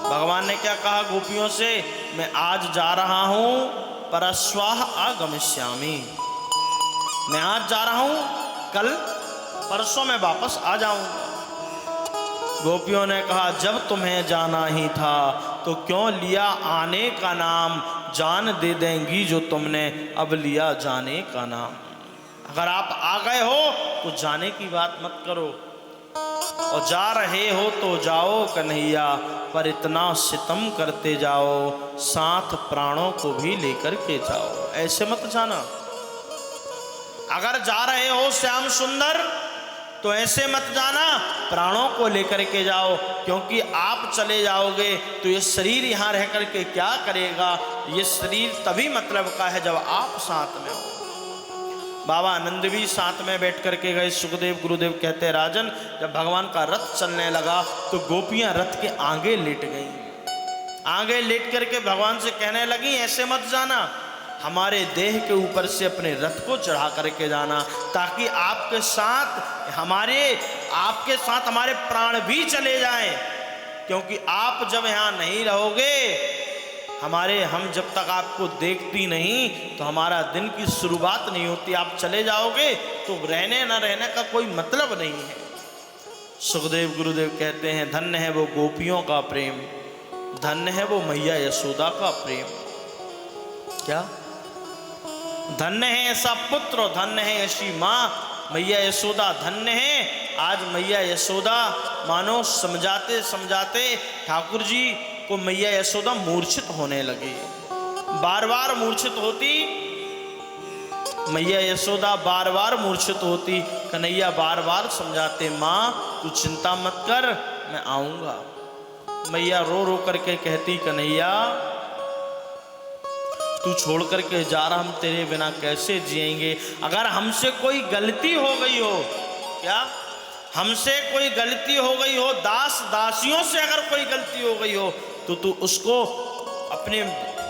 भगवान ने क्या कहा गोपियों से, मैं आज जा रहा हूं परस्वाह आगमिष्यामि, मैं आज जा रहा हूं, कल परसों में वापस आ जाऊंगा। गोपियों ने कहा जब तुम्हें जाना ही था तो क्यों लिया आने का नाम, जान दे देंगी जो तुमने अब लिया जाने का नाम। अगर आप आ गए हो तो जाने की बात मत करो, और जा रहे हो तो जाओ कन्हैया, पर इतना सितम करते जाओ साथ प्राणों को भी लेकर के जाओ, ऐसे मत जाना। अगर जा रहे हो श्याम सुंदर तो ऐसे मत जाना, प्राणों को लेकर के जाओ, क्योंकि आप चले जाओगे तो ये शरीर यहाँ रह करके क्या करेगा। ये शरीर तभी मतलब का है जब आप साथ में हो। बाबा आनंद भी साथ में बैठ करके गए। सुखदेव गुरुदेव कहते हैं राजन, जब भगवान का रथ चलने लगा तो गोपियां रथ के आगे लेट गईं। आगे लेट करके भगवान से कहने लगी ऐसे मत जाना, हमारे देह के ऊपर से अपने रथ को चढ़ा करके जाना, ताकि आपके साथ हमारे प्राण भी चले जाएं। क्योंकि आप जब यहाँ नहीं रहोगे, हम जब तक आपको देखती नहीं तो हमारा दिन की शुरुआत नहीं होती। आप चले जाओगे तो रहने न रहने का कोई मतलब नहीं है। सुखदेव गुरुदेव कहते हैं धन्य है वो गोपियों का प्रेम, धन्य है वो मैया यशोदा का प्रेम। क्या धन्य है ऐसा पुत्र, धन्य है ऐसी माँ। मैया यशोदा धन्य है। आज मैया यशोदा मानो समझाते समझाते ठाकुर जी को मैया यशोदा मूर्छित होने लगी। बार बार मूर्छित होती मैया यशोदा, बार बार मूर्छित होती। कन्हैया बार बार समझाते, माँ तू चिंता मत कर, मैं आऊंगा। मैया रो रो करके कहती, कन्हैया तू छोड़ करके जा रहा, हम तेरे बिना कैसे जिएंगे। अगर हमसे कोई गलती हो गई हो, क्या हमसे कोई गलती हो गई हो, दास दासियों से अगर कोई गलती हो गई हो, तो तू उसको अपने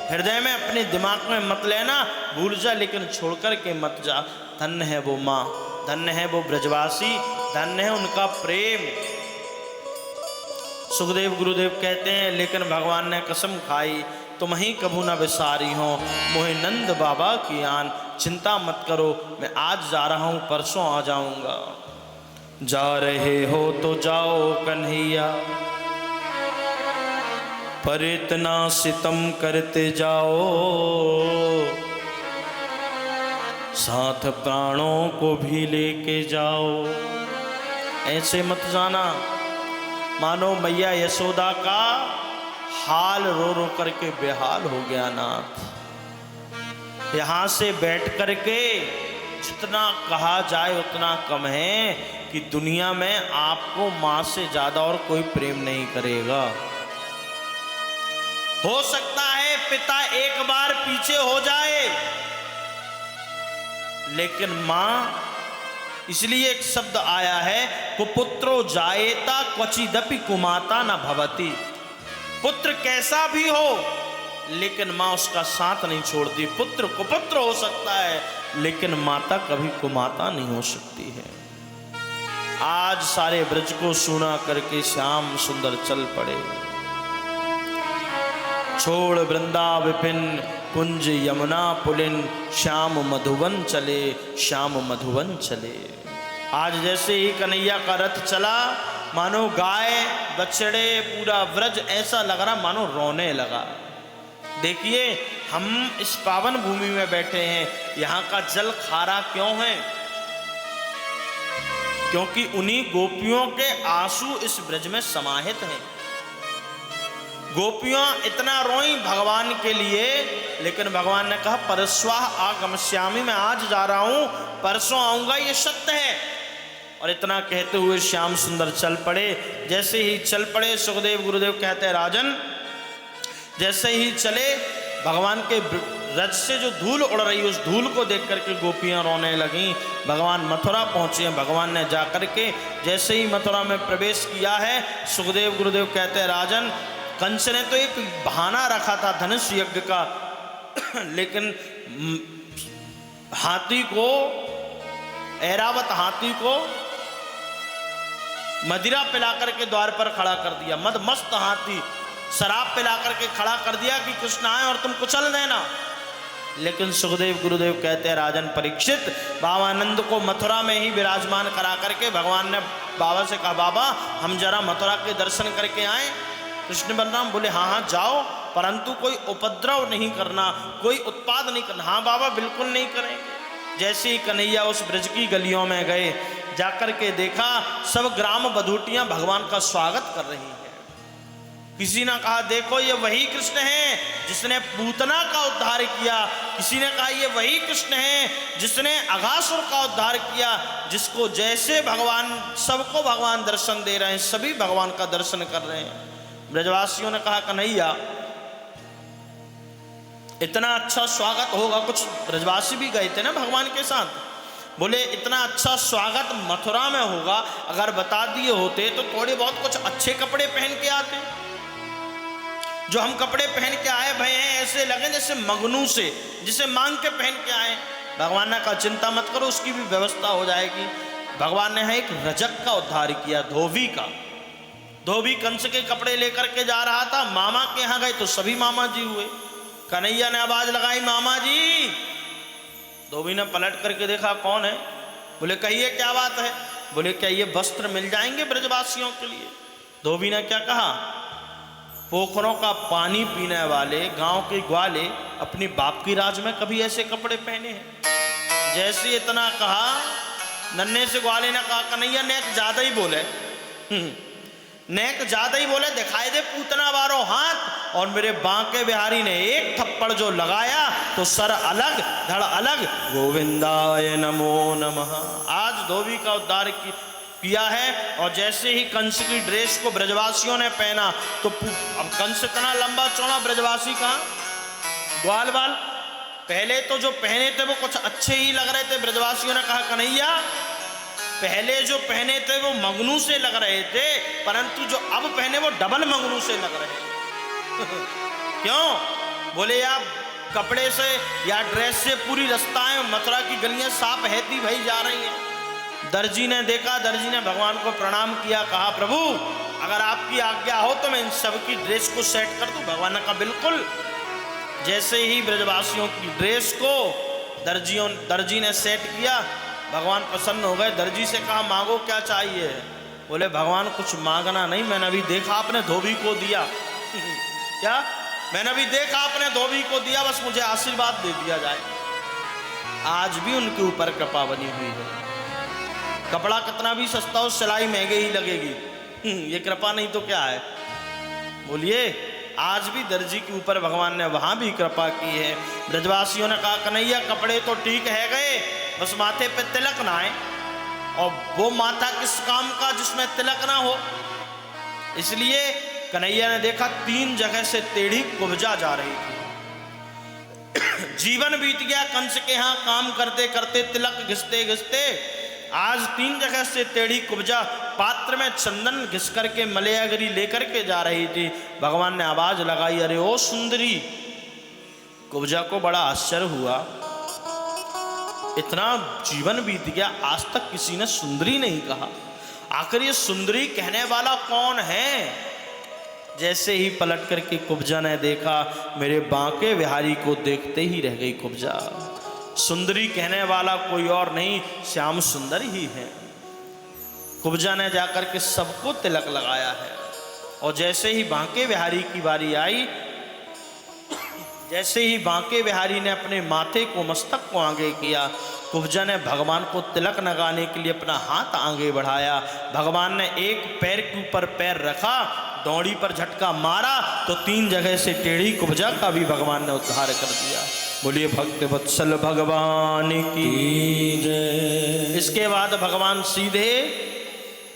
हृदय में, अपने दिमाग में मत लेना, भूल जा, लेकिन छोड़ कर के मत जा। धन्य है वो माँ, धन्य है वो ब्रजवासी, धन्य है उनका प्रेम। सुखदेव गुरुदेव कहते हैं लेकिन भगवान ने कसम खाई, तुम ही कभू न विसारी हो मोहे नंद बाबा की आन। चिंता मत करो, मैं आज जा रहा हूँ, परसों आ जाऊंगा। जा रहे हो तो जाओ कन्हैया, पर इतना सितम करते जाओ साथ प्राणों को भी लेके जाओ, ऐसे मत जाना। मानो मैया यशोदा का हाल रो रो करके बेहाल हो गया नाथ। यहाँ से बैठ करके जितना कहा जाए उतना कम है कि दुनिया में आपको माँ से ज्यादा और कोई प्रेम नहीं करेगा। हो सकता है पिता एक बार पीछे हो जाए, लेकिन मां, इसलिए एक शब्द आया है, कुपुत्रो जायेता क्वचिदपि कुमाता न भवति। पुत्र कैसा भी हो, लेकिन मां उसका साथ नहीं छोड़ती। पुत्र कुपुत्र हो सकता है, लेकिन माता कभी कुमाता नहीं हो सकती है। आज सारे ब्रज को सुना करके श्याम सुंदर चल पड़े। छोड़ वृंदा विपिन कुंज यमुना पुलिन, श्याम मधुवन चले, श्याम मधुवन चले। आज जैसे ही कन्हैया का रथ चला, मानो गाय बछड़े पूरा व्रज ऐसा लग रहा मानो रोने लगा। देखिए, हम इस पावन भूमि में बैठे हैं, यहाँ का जल खारा क्यों है? क्योंकि उन्हीं गोपियों के आंसू इस ब्रज में समाहित हैं। गोपियां इतना रोई भगवान के लिए, लेकिन भगवान ने कहा परस्वाह आगमस्यामि, मैं आज जा रहा हूं, परसों आऊंगा, ये सत्य है। और इतना कहते हुए श्याम सुंदर चल पड़े। जैसे ही चल पड़े, सुखदेव गुरुदेव कहते हैं, राजन जैसे ही चले, भगवान के रथ से जो धूल उड़ रही, उस धूल को देख करके गोपियां रोने लगीं। भगवान मथुरा पहुंचे। भगवान ने जाकर के जैसे ही मथुरा में प्रवेश किया है, सुखदेव गुरुदेव कहते हैं, राजन कंस ने तो एक बहाना रखा था धनुष यज्ञ का, लेकिन हाथी को, ऐरावत हाथी को मदिरा पिला करके द्वार पर खड़ा कर दिया। मदमस्त हाथी शराब पिला करके खड़ा कर दिया कि कृष्ण आए और तुम कुचल देना। लेकिन सुखदेव गुरुदेव कहते हैं, राजन परीक्षित, बाबानंद को मथुरा में ही विराजमान करा करके भगवान ने बाबा से कहा, बाबा हम जरा मथुरा के दर्शन करके आए। कृष्ण बलराम बोले, हाँ हाँ जाओ, परंतु कोई उपद्रव नहीं करना, कोई उत्पाद नहीं करना। हाँ बाबा बिल्कुल नहीं करेंगे। जैसे ही कन्हैया उस ब्रज की गलियों में गए, जाकर के देखा सब ग्राम बधूटियां भगवान का स्वागत कर रही हैं। किसी ने कहा, देखो ये वही कृष्ण हैं जिसने पूतना का उद्धार किया। किसी ने कहा, ये वही कृष्ण हैं जिसने अघासुर का उद्धार किया। जिसको जैसे भगवान, सबको भगवान दर्शन दे रहे हैं, सभी भगवान का दर्शन कर रहे हैं। ब्रजवासियों ने कहा, कन्हैया इतना अच्छा स्वागत होगा। कुछ ब्रजवासी भी गए थे ना भगवान के साथ, बोले इतना अच्छा स्वागत मथुरा में होगा, अगर बता दिए होते तो थोड़े बहुत कुछ अच्छे कपड़े पहन के आते। जो हम कपड़े पहन के आए भय हैं, ऐसे लगे जैसे मगनू से, जिसे मांग के पहन के आए। भगवान ने कहा, चिंता मत करो, उसकी भी व्यवस्था हो जाएगी। भगवान ने एक रजक का उद्धार किया, धोबी का। धोबी कंस के कपड़े लेकर के जा रहा था, मामा के यहाँ गए तो सभी मामा जी हुए। कन्हैया ने आवाज लगाई, मामा जी। धोबी ने पलट करके देखा, कौन है? बोले कहिए क्या बात है? बोले क्या ये वस्त्र मिल जाएंगे ब्रजवासियों के लिए? धोबी ने क्या कहा, पोखरों का पानी पीने वाले गांव के ग्वाले अपनी बाप की राज में कभी ऐसे कपड़े पहने हैं? जैसे इतना कहा, नन्हे से ग्वाले ने कहा, कन्हैया नेक ज्यादा ही बोले, नेक ज्यादा ही बोले, दिखाई दे पूतना बारो हाथ। और मेरे बांके बिहारी ने एक थप्पड़ जो लगाया तो सर अलग धड़ अलग, गोविंदाय नमो नमः। आज धोबी का उद्धार किया है। और जैसे ही कंस की ड्रेस को ब्रजवासियों ने पहना तो अब कंस इतना लंबा चौड़ा, ब्रजवासी कहाँ, ग्वाल बाल। पहले तो जो पहने थे वो कुछ अच्छे ही लग रहे थे। ब्रजवासियों ने कहा, कन्हैया पहले जो पहने थे वो मगनू से लग रहे थे, परंतु जो अब पहने वो डबल मगनू से लग रहे हैं। क्यों? बोले या कपड़े से या ड्रेस से पूरी रास्ताएं मथुरा की गलियां साफ बहती भई जा रही हैं। दर्जी ने देखा, दर्जी ने भगवान को प्रणाम किया, कहा प्रभु अगर आपकी आज्ञा हो तो मैं इन सब की ड्रेस को सेट कर दूं। भगवान ने कहा बिल्कुल। जैसे ही ब्रजवासियों की ड्रेस को दर्जी ने सेट किया, भगवान प्रसन्न हो गए। दर्जी से कहा, मांगो क्या चाहिए? बोले भगवान कुछ मांगना नहीं, मैंने अभी देखा आपने धोबी को दिया। क्या? मैंने अभी देखा आपने धोबी को दिया, बस मुझे आशीर्वाद दे दिया जाए। आज भी उनके ऊपर कृपा बनी हुई है। कपड़ा कितना भी सस्ता हो, सिलाई महंगी ही लगेगी। ये कृपा नहीं तो क्या है? बोलिए। आज भी दर्जी के ऊपर भगवान ने वहां भी कृपा की है। ब्रजवासियों ने कहा, कन्हैया कपड़े तो ठीक है गए, बस माथे पे तिलक ना आए। और वो माथा किस काम का जिसमें तिलक ना हो? इसलिए कन्हैया ने देखा 3 जगह से टेढ़ी कुब्जा जा रही थी। जीवन बीत गया कंस के यहाँ काम करते करते, तिलक घिसते घिसते। आज 3 जगह से टेढ़ी कुब्जा पात्र में चंदन घिस करके मलयागरी लेकर के जा रही थी। भगवान ने आवाज लगाई, अरे ओ सुंदरी। कुब्जा को बड़ा आश्चर्य हुआ, इतना जीवन बीत गया, आज तक किसी ने सुंदरी नहीं कहा, आखिर ये सुंदरी कहने वाला कौन है। जैसे ही पलट करके कुब्जा ने देखा, मेरे बांके बिहारी को देखते ही रह गई कुब्जा। सुंदरी कहने वाला कोई और नहीं, श्याम सुंदर ही है। कुब्जा ने जाकर के सबको तिलक लगाया है। और जैसे ही बांके बिहारी की बारी आई, जैसे ही बांके बिहारी ने अपने माथे को, मस्तक को आगे किया, कुब्जा ने भगवान को तिलक लगाने के लिए अपना हाथ आगे बढ़ाया। भगवान ने एक पैर के ऊपर पैर रखा, दौड़ी पर झटका मारा तो 3 जगह से टेढ़ी कुब्जा का भी भगवान ने उद्धार कर दिया। बोलिए भक्त वत्सल भगवान की जय। इसके बाद भगवान सीधे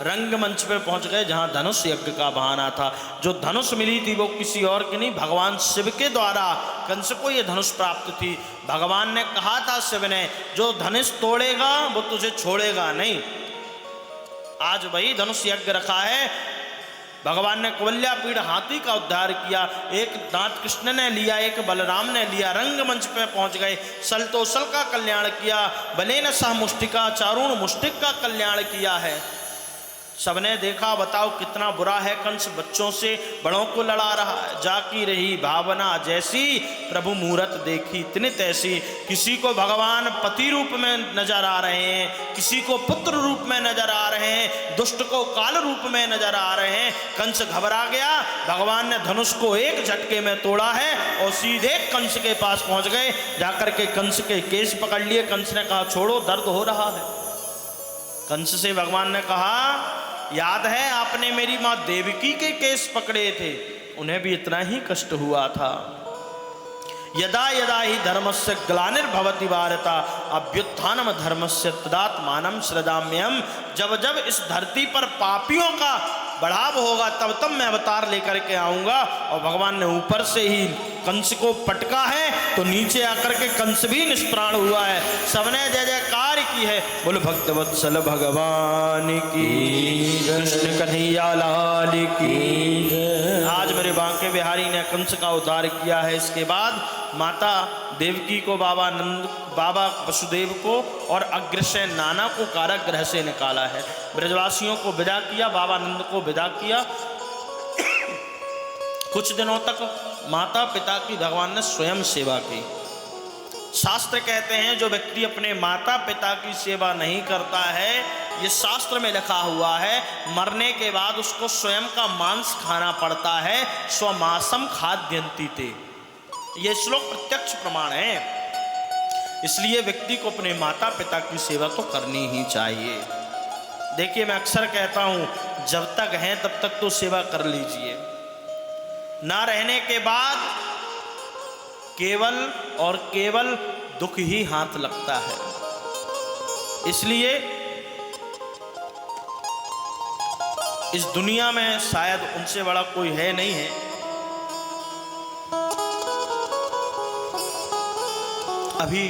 रंगमंच पे पहुंच गए जहां धनुष यज्ञ का बहाना था। जो धनुष मिली थी वो किसी और की नहीं, भगवान शिव के द्वारा कंस को ये धनुष प्राप्त थी। भगवान ने कहा था शिव ने, जो धनुष तोड़ेगा वो तुझे छोड़ेगा नहीं। आज वही धनुष यज्ञ रखा है। भगवान ने कुवल्या पीड़ हाथी का उद्धार किया, एक दांत कृष्ण ने लिया, एक बलराम ने लिया। रंगमंच पे पहुंच गए, सल तो सल का कल्याण किया, बलेन सह मुष्टिका, चारुण मुष्टिक का कल्याण किया है। सबने देखा, बताओ कितना बुरा है कंस, बच्चों से बड़ों को लड़ा रहा है। जाकी रही भावना जैसी, प्रभु मूरत देखी इतने तैसी। किसी को भगवान पति रूप में नजर आ रहे हैं, किसी को पुत्र रूप में नजर आ रहे हैं, दुष्ट को काल रूप में नजर आ रहे हैं। कंस घबरा गया, भगवान ने धनुष को एक झटके में तोड़ा है और सीधे कंस के पास पहुंच गए। जाकर के कंस के केस पकड़ लिए। कंस ने कहा, छोड़ो, दर्द हो रहा है। कंस से भगवान ने कहा, याद है आपने मेरी मां देवकी के केस पकड़े थे, उन्हें भी इतना ही कष्ट हुआ था। यदा यदा ही धर्मस्य ग्लानिर्भवति भारता, अभ्युत्थानम धर्मस्य तदात्मानं सृजाम्यहम्। जब जब इस धरती पर पापियों का बढ़ाव होगा तब तब मैं अवतार लेकर के आऊंगा। और भगवान ने ऊपर से ही कंस को पटका है तो नीचे आकर के कंस भी निष्प्राण हुआ है। सबने जय जयकार की है। बोल भक्त वत्सल भगवान की, कृष्ण कन्हैया लाल की। आज मेरे बांके बिहारी ने कंस का उद्धार किया है। इसके बाद माता देवकी को, बाबा वसुदेव को और अग्रसेन नाना को कारागृह से निकाला है। ब्रजवासियों को विदा किया, बाबा नंद को विदा किया। कुछ दिनों तक माता पिता की भगवान ने स्वयं सेवा की। शास्त्र कहते हैं जो व्यक्ति अपने माता पिता की सेवा नहीं करता है, ये शास्त्र में लिखा हुआ है, मरने के बाद उसको स्वयं का मांस खाना पड़ता है। स्वमासम खाद्यन्ति ते, ये श्लोक प्रत्यक्ष प्रमाण है। इसलिए व्यक्ति को अपने माता पिता की सेवा तो करनी ही चाहिए। देखिए, मैं अक्सर कहता हूं, जब तक हैं तब तक तो सेवा कर लीजिए, ना रहने के बाद केवल और केवल दुख ही हाथ लगता है। इसलिए इस दुनिया में शायद उनसे बड़ा कोई है नहीं है। अभी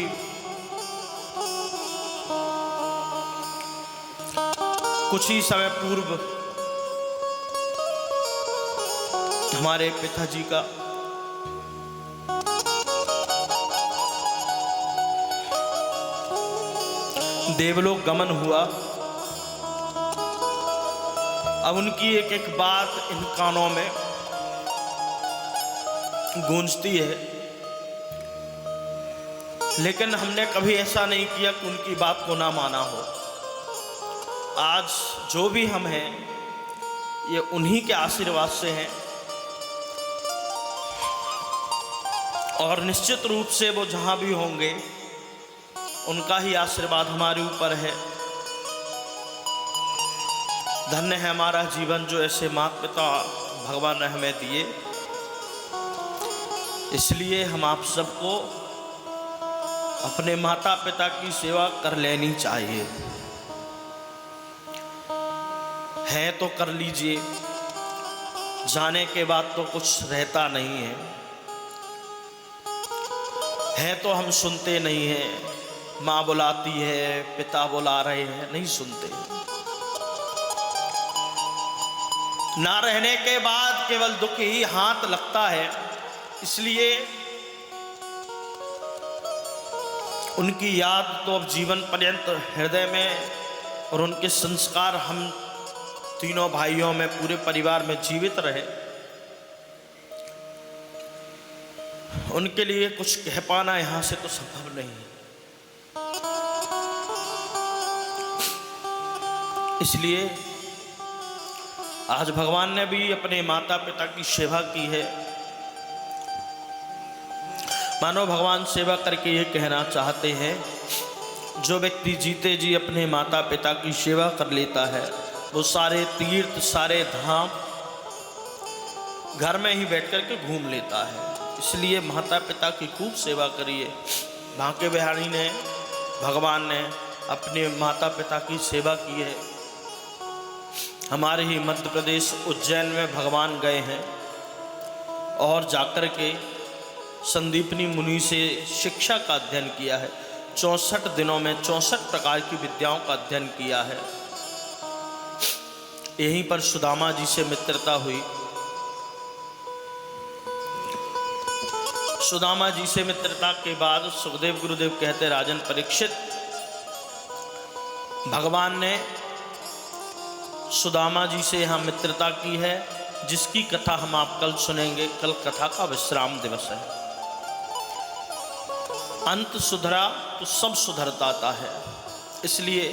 कुछ ही समय पूर्व हमारे पिताजी का देवलोक गमन हुआ। अब उनकी एक एक बात इन कानों में गूंजती है, लेकिन हमने कभी ऐसा नहीं किया कि उनकी बात को ना माना हो। आज जो भी हम हैं ये उन्हीं के आशीर्वाद से हैं, और निश्चित रूप से वो जहां भी होंगे उनका ही आशीर्वाद हमारे ऊपर है। धन्य है हमारा जीवन जो ऐसे माता पिता भगवान ने हमें दिए। इसलिए हम आप सबको अपने माता पिता की सेवा कर लेनी चाहिए। है तो कर लीजिए, जाने के बाद तो कुछ रहता नहीं है। है तो हम सुनते नहीं हैं। माँ बुलाती है, पिता बुला रहे हैं, नहीं सुनते। ना रहने के बाद केवल दुख ही हाथ लगता है। इसलिए उनकी याद तो अब जीवन पर्यंत हृदय में, और उनके संस्कार हम तीनों भाइयों में, पूरे परिवार में जीवित रहे। उनके लिए कुछ कह पाना यहां से तो संभव नहीं है। इसलिए आज भगवान ने भी अपने माता पिता की सेवा की है। मानो भगवान सेवा करके ये कहना चाहते हैं, जो व्यक्ति जीते जी अपने माता पिता की सेवा कर लेता है, वो सारे तीर्थ, सारे धाम घर में ही बैठ कर के घूम लेता है। इसलिए माता पिता की खूब सेवा करिए। बांके बिहारी ने, भगवान ने अपने माता पिता की सेवा की है। हमारे ही मध्य प्रदेश उज्जैन में भगवान गए हैं और जाकर के संदीपनी मुनि से शिक्षा का अध्ययन किया है। 64 दिनों में 64 प्रकार की विद्याओं का अध्ययन किया है। यहीं पर सुदामा जी से मित्रता हुई। सुदामा जी से मित्रता के बाद सुखदेव गुरुदेव कहते, राजन परीक्षित, भगवान ने सुदामा जी से यहाँ मित्रता की है, जिसकी कथा हम आप कल सुनेंगे। कल कथा का विश्राम दिवस है। अंत सुधरा तो सब सुधरता है। इसलिए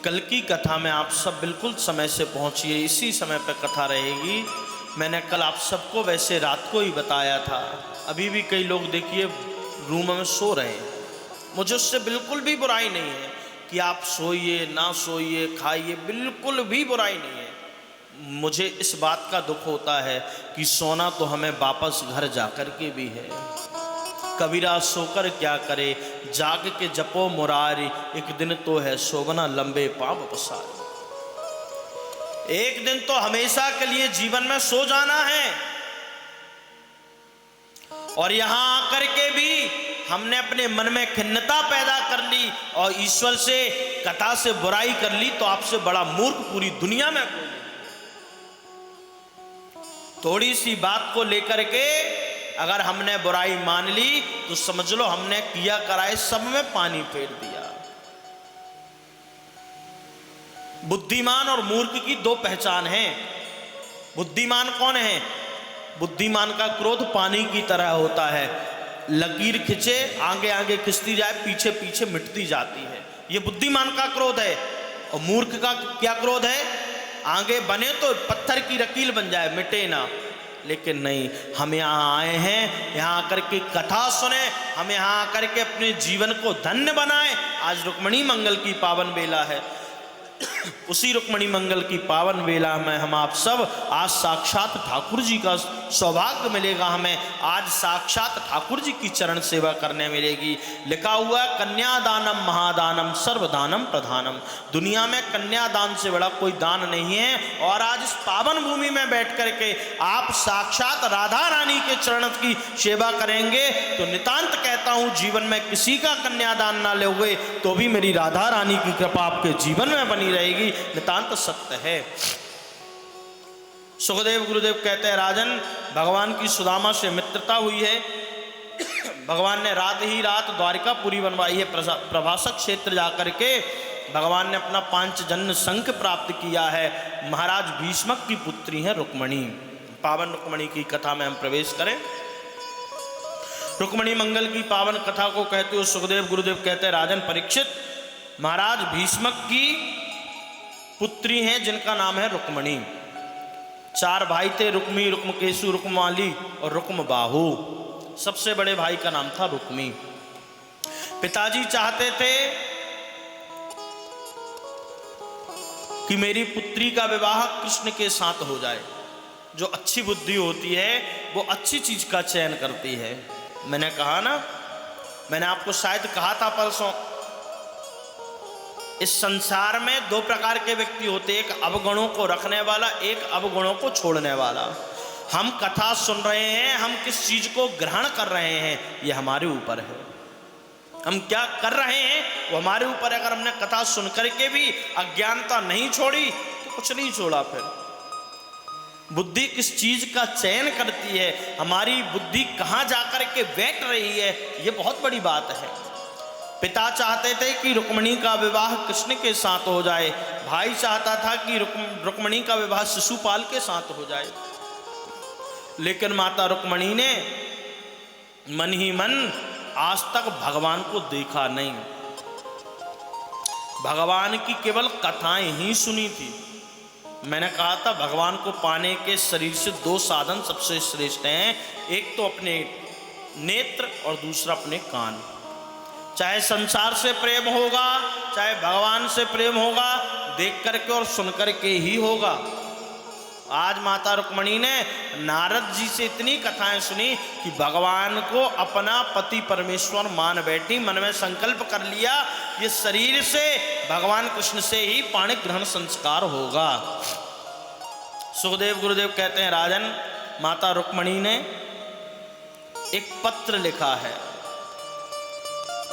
कल की कथा में आप सब बिल्कुल समय से पहुंचिए। इसी समय पर कथा रहेगी। मैंने कल आप सबको वैसे रात को ही बताया था। अभी भी कई लोग देखिए रूम में सो रहे हैं। मुझे उससे बिल्कुल भी बुराई नहीं है कि आप सोइए ना सोइए, खाइए, बिल्कुल भी बुराई नहीं है। मुझे इस बात का दुख होता है कि सोना तो हमें वापस घर जाकर के भी है। कबीरा सोकर क्या करे, जाग के जपो मुरारी, एक दिन तो है सोवना लंबे पांव पसारी। एक दिन तो हमेशा के लिए जीवन में सो जाना है। और यहां आकर के भी हमने अपने मन में खिन्नता पैदा कर ली और ईश्वर से, कथा से बुराई कर ली, तो आपसे बड़ा मूर्ख पूरी दुनिया में कोई नहीं। थोड़ी सी बात को लेकर के अगर हमने बुराई मान ली तो समझ लो हमने किया कराए सब में पानी फेर दिया। बुद्धिमान और मूर्ख की दो पहचान है। बुद्धिमान कौन है? बुद्धिमान का क्रोध पानी की तरह होता है, लकीर खिंचे, आगे आगे खिंचती जाए, पीछे पीछे मिटती जाती है। ये बुद्धिमान का क्रोध है। और मूर्ख का क्या क्रोध है? आगे बने तो पत्थर की लकीर बन जाए, मिटे ना। लेकिन नहीं, हम यहाँ आए हैं, यहाँ आकर के कथा सुने, हम यहाँ आकर के अपने जीवन को धन्य बनाएं। आज रुक्मणी मंगल की पावन बेला है। उसी रुक्मणी मंगल की पावन वेला में हम आप सब आज साक्षात ठाकुर जी का सौभाग्य मिलेगा। हमें आज साक्षात ठाकुर जी की चरण सेवा करने मिलेगी। लिखा हुआ है, कन्यादानम महादानम सर्वदानम प्रधानम। दुनिया में कन्यादान से बड़ा कोई दान नहीं है। और आज इस पावन भूमि में बैठ करके आप साक्षात राधा रानी के चरण की सेवा करेंगे तो नितांत कहता हूं, जीवन में किसी का कन्यादान ना लोगे तो भी मेरी राधा रानी की कृपा आपके जीवन में बनी रहेगी। नितांत सत्य है। सुखदेव गुरुदेव कहते हैं, राजन, भगवान की सुदामा से मित्रता हुई है। भगवान ने रात ही रात द्वारिकापुरी बनवाई है। प्रभासक क्षेत्र जाकर के भगवान ने अपना पांचजन्य शंख प्राप्त किया है। महाराज भीष्मक की पुत्री है रुक्मणी। पावन रुक्मणी की कथा में हम प्रवेश करें। रुक्मणी मंगल की पावन कथा को कहते हुए सुखदेव गुरुदेव कहते हैं, राजन परीक्षित, महाराज भीष्मक की पुत्री हैं जिनका नाम है रुक्मणी। 4 भाई थे, रुक्मी, रुक्मकेशु, रुक्माली और रुक्मबाहु। सबसे बड़े भाई का नाम था रुक्मी। पिताजी चाहते थे कि मेरी पुत्री का विवाह कृष्ण के साथ हो जाए। जो अच्छी बुद्धि होती है वो अच्छी चीज का चयन करती है। मैंने कहा ना, मैंने आपको शायद कहा था परसों, इस संसार में 2 प्रकार के व्यक्ति होते हैं, एक अवगुणों को रखने वाला, एक अवगुणों को छोड़ने वाला। हम कथा सुन रहे हैं, हम किस चीज को ग्रहण कर रहे हैं ये हमारे ऊपर है। हम क्या कर रहे हैं वो हमारे ऊपर है। अगर हमने कथा सुन करके भी अज्ञानता नहीं छोड़ी तो कुछ नहीं छोड़ा। फिर बुद्धि किस चीज का चयन करती है, हमारी बुद्धि कहाँ जाकर के बैठ रही है, ये बहुत बड़ी बात है। पिता चाहते थे कि रुक्मिणी का विवाह कृष्ण के साथ हो जाए, भाई चाहता था कि रुक्मिणी का विवाह शिशुपाल के साथ हो जाए, लेकिन माता रुक्मिणी ने मन ही मन आज तक भगवान को देखा नहीं, भगवान की केवल कथाएं ही सुनी थी। मैंने कहा था भगवान को पाने के शरीर से दो साधन सबसे श्रेष्ठ हैं, एक तो अपने नेत्र और दूसरा अपने कान। चाहे संसार से प्रेम होगा, चाहे भगवान से प्रेम होगा, देख करके और सुन करके ही होगा। आज माता रुक्मिणी ने नारद जी से इतनी कथाएं सुनी कि भगवान को अपना पति परमेश्वर मान बैठी, मन में संकल्प कर लिया ये शरीर से भगवान कृष्ण से ही पाणि ग्रहण संस्कार होगा। सुखदेव गुरुदेव कहते हैं राजन, माता रुक्मिणी ने एक पत्र लिखा है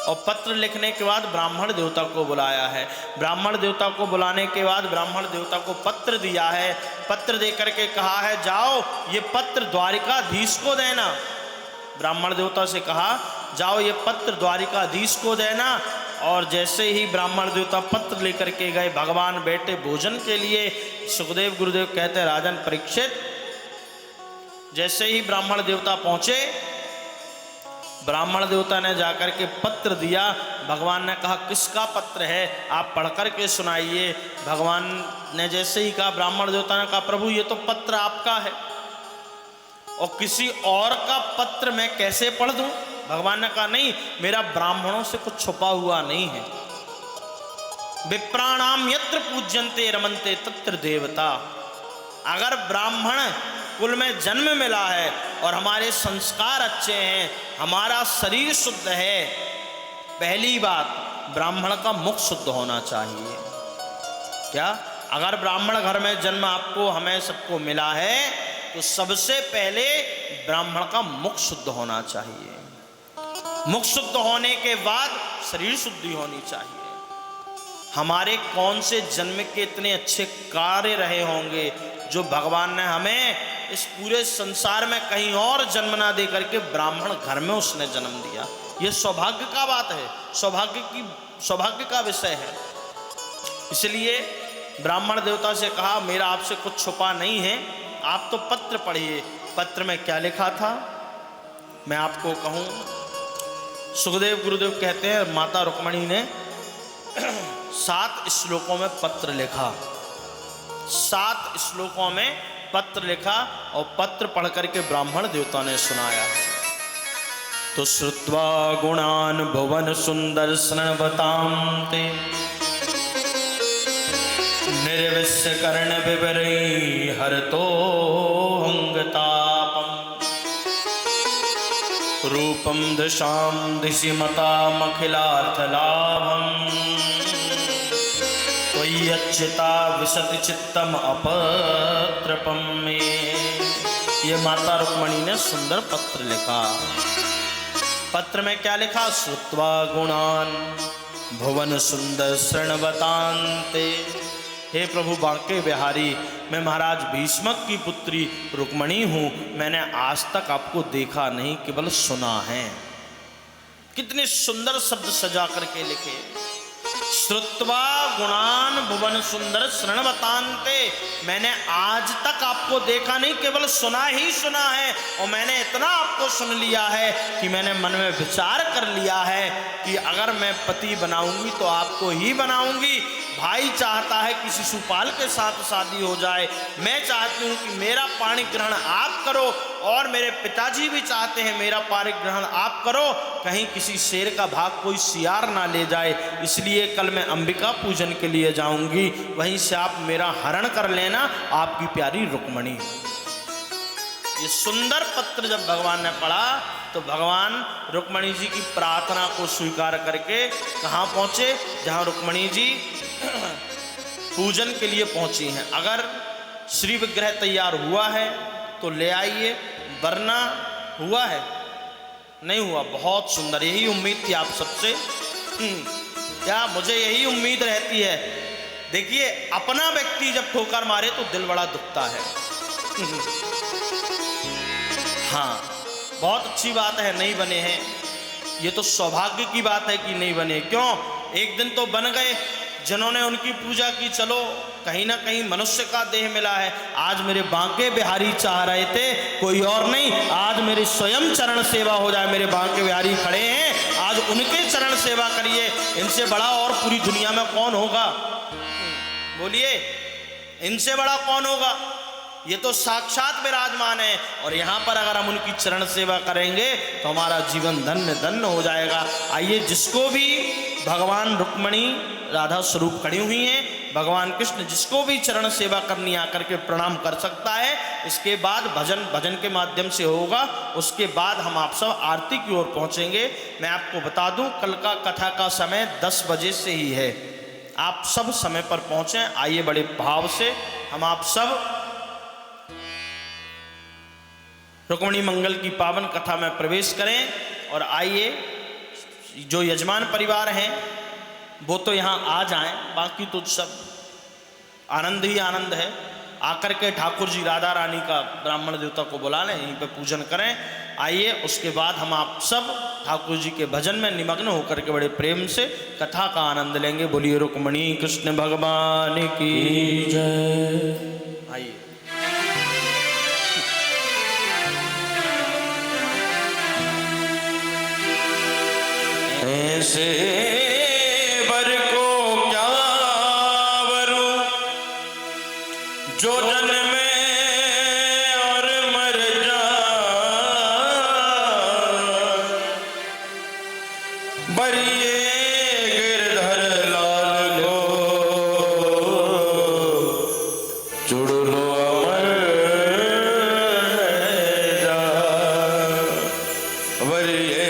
और पत्र लिखने के बाद ब्राह्मण देवता को बुलाया है। ब्राह्मण देवता को बुलाने के बाद ब्राह्मण देवता को पत्र दिया है। पत्र दे करके कहा है जाओ ये पत्र द्वारिकाधीश को देना। ब्राह्मण देवता से कहा जाओ ये पत्र द्वारिकाधीश को देना। और जैसे ही ब्राह्मण देवता पत्र लेकर के गए, भगवान बैठे भोजन के लिए। सुखदेव गुरुदेव कहते हैं राजन परीक्षित, जैसे ही ब्राह्मण देवता पहुंचे, ब्राह्मण देवता ने जाकर के पत्र दिया। भगवान ने कहा किसका पत्र है, आप पढ़ करके सुनाइए। भगवान ने जैसे ही कहा, ब्राह्मण देवता ने कहा प्रभु ये तो पत्र आपका है और किसी और का पत्र मैं कैसे पढ़ दूं। भगवान ने कहा नहीं, मेरा ब्राह्मणों से कुछ छुपा हुआ नहीं है। विप्राणाम यत्र पूज्यन्ते रमन्ते तत्र देवता। अगर ब्राह्मण कुल में जन्म मिला है और हमारे संस्कार अच्छे हैं, हमारा शरीर शुद्ध है, पहली बात ब्राह्मण का मुख शुद्ध होना चाहिए। क्या अगर ब्राह्मण घर में जन्म आपको हमें सबको मिला है तो सबसे पहले ब्राह्मण का मुख शुद्ध होना चाहिए। मुख शुद्ध होने के बाद शरीर शुद्धि होनी चाहिए। हमारे कौन से जन्म के इतने अच्छे कार्य रहे होंगे जो भगवान ने हमें इस पूरे संसार में कहीं और जन्म ना दे करके ब्राह्मण घर में उसने जन्म दिया। ये सौभाग्य का बात है, सौभाग्य का विषय है। इसलिए ब्राह्मण देवता से कहा मेरा आपसे कुछ छुपा नहीं है, आप तो पत्र पढ़िए। पत्र में क्या लिखा था मैं आपको कहूँ। सुखदेव गुरुदेव कहते हैं माता रुक्मिणी ने 7 श्लोकों में पत्र लिखा, 7 श्लोकों में पत्र लिखा और पत्र पढ़ करके ब्राह्मण देवता ने सुनाया। तो श्रुत्वा गुणान भुवन सुंदर स्नवतां ते निर्विश्य कर्ण विवरै हरतो हंगतापम रूपम दिशां दिशि मतामखिलार्थ लाभम त्वय्यच्युता विशति चित्तम अपत्रपम में। ये माता रुक्मिणी ने सुंदर पत्र लिखा। पत्र में क्या लिखा, श्रुत्वा गुणान भुवन सुंदर शृण्वतान्ते। हे प्रभु बांके बिहारी, मैं महाराज भीष्मक की पुत्री रुक्मिणी हूँ, मैंने आज तक आपको देखा नहीं, केवल सुना है। कितने सुंदर शब्द सजा करके लिखे। श्रुत्वा गुणान भुवन सुंदर शृण्वतान्ते, मैंने आज तक आपको देखा नहीं, केवल सुना ही सुना है। और मैंने इतना आपको सुन लिया है कि मैंने मन में विचार कर लिया है कि अगर मैं पति बनाऊंगी तो आपको ही बनाऊंगी। भाई चाहता है कि शिशुपाल के साथ शादी हो जाए, मैं चाहती हूँ कि मेरा पाणि ग्रहण आप करो, और मेरे पिताजी भी चाहते हैं मेरा पाणि ग्रहण आप करो, कहीं किसी शेर का भाग कोई सियार ना ले जाए। इसलिए कल मैं अंबिका पूजन के लिए जाऊंगी, वहीं से आप मेरा हरण कर लेना, आपकी प्यारी रुक्मिणी। ये सुंदर पत्र जब भगवान ने पढ़ा तो भगवान रुक्मिणी जी की प्रार्थना को स्वीकार करके कहाँ पहुँचे, जहाँ रुक्मिणी जी पूजन के लिए पहुँची हैं। अगर श्री विग्रह तैयार हुआ है तो ले आइए, वरना हुआ है नहीं हुआ। बहुत सुंदर, यही उम्मीद थी आप सबसे। क्या मुझे यही उम्मीद रहती है। देखिए, अपना व्यक्ति जब ठोकर मारे तो दिल बड़ा दुखता है। हाँ, बहुत अच्छी बात है नहीं बने हैं, ये तो सौभाग्य की बात है कि नहीं बने। क्यों, एक दिन तो बन गए, जिन्होंने उनकी पूजा की, चलो कहीं ना कहीं मनुष्य का देह मिला है। आज मेरे बांके बिहारी चाह रहे थे, कोई और नहीं, आज मेरे स्वयं चरण सेवा हो जाए। मेरे बांके बिहारी खड़े हैं, आज उनके चरण सेवा करिए। इनसे बड़ा और पूरी दुनिया में कौन होगा? बोलिए, इनसे बड़ा कौन होगा? ये तो साक्षात विराजमान है। और यहाँ पर अगर हम उनकी चरण सेवा करेंगे तो हमारा जीवन धन्य धन्य हो जाएगा। आइए, जिसको भी भगवान रुक्मणी राधा स्वरूप खड़ी हुई हैं, भगवान कृष्ण जिसको भी चरण सेवा करनी आकर के प्रणाम कर सकता है। इसके बाद भजन के माध्यम से होगा। उसके बाद हम आप सब आरती की ओर पहुँचेंगे। मैं आपको बता दूं, कल का कथा का समय 10 बजे से ही है। आप सब समय पर पहुँचें। आइए, बड़े भाव से हम आप सब रुक्मिणी मंगल की पावन कथा में प्रवेश करें। और आइए, जो यजमान परिवार हैं वो तो यहाँ आ जाएं, बाकी तो सब आनंद ही आनंद है। आकर के ठाकुर जी राधा रानी का ब्राह्मण देवता को बुला लें, यहीं पे पूजन करें। आइए, उसके बाद हम आप सब ठाकुर जी के भजन में निमग्न होकर के बड़े प्रेम से कथा का आनंद लेंगे। बोलिए रुक्मिणी कृष्ण भगवान की जय। आइए, ऐसे वर को क्या वरूं जो जन्मे और मर जाए, बरिए गिरधर लाल लो जुड़ लो अमर जाए, बरिए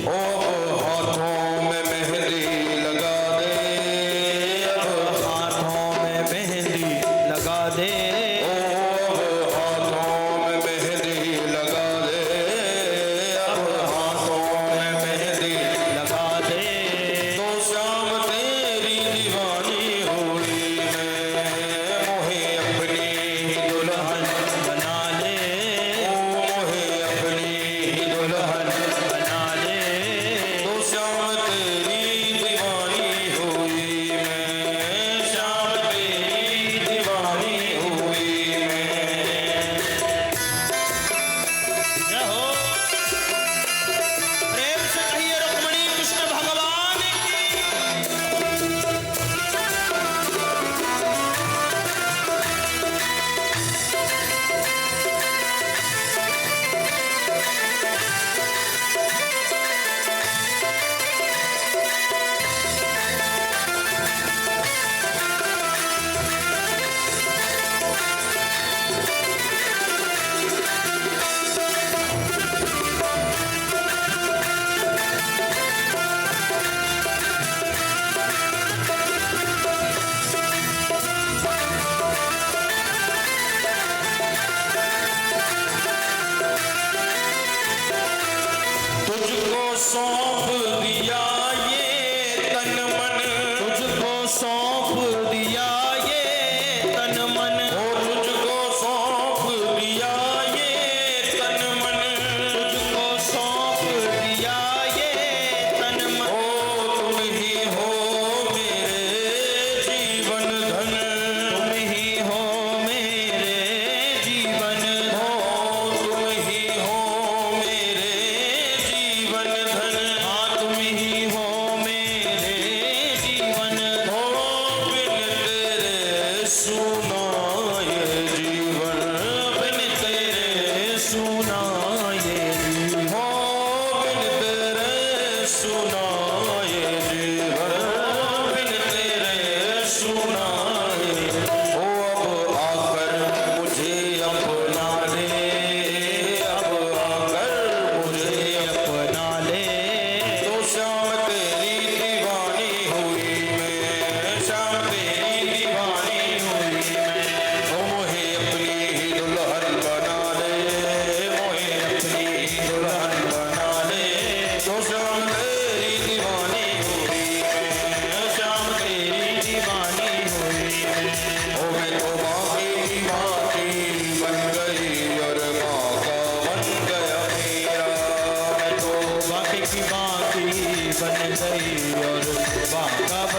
हाथों में मेहंदी लगा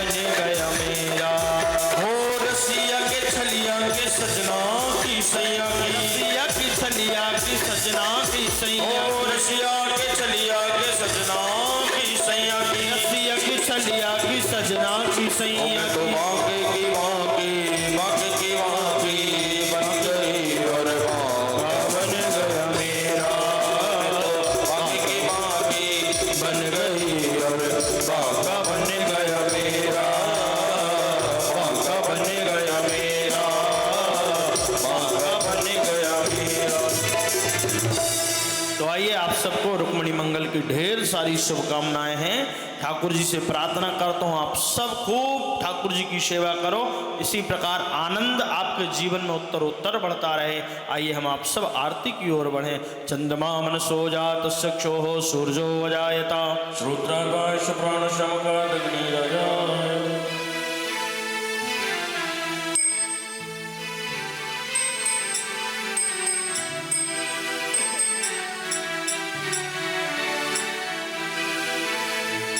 बन गया मेरा। हो रसिया के छलिया के सजना की सैया की, रसिया की छलिया की सजना की सैया, हो रसिया के छलिया के सजना की सैया की, रसिया की छलिया की सजना की सैया तो की। बाके की बाकी बाके की बाकी बन गई और बाका बन गया मेरा। बाकी की बाकी बन गई और बाका बन गया मेरा, बाका बन गया मेरा, बाका बन गया मेरा। तो आइए आप सबको रुक्मिणी मंगल की ढेर सारी शुभकामनाएं हैं। ठाकुर जी से प्रार्थना करता हूँ आप सब खूब ठाकुर जी की सेवा करो, इसी प्रकार आनंद आपके जीवन में उत्तर उत्तर बढ़ता रहे। आइए हम आप सब आरती की ओर बढ़ें। चंद्रमा मनसो जात चक्षुः सूर्यो अजायता, श्रोत्राकाश प्राण समकादग्निरजाय।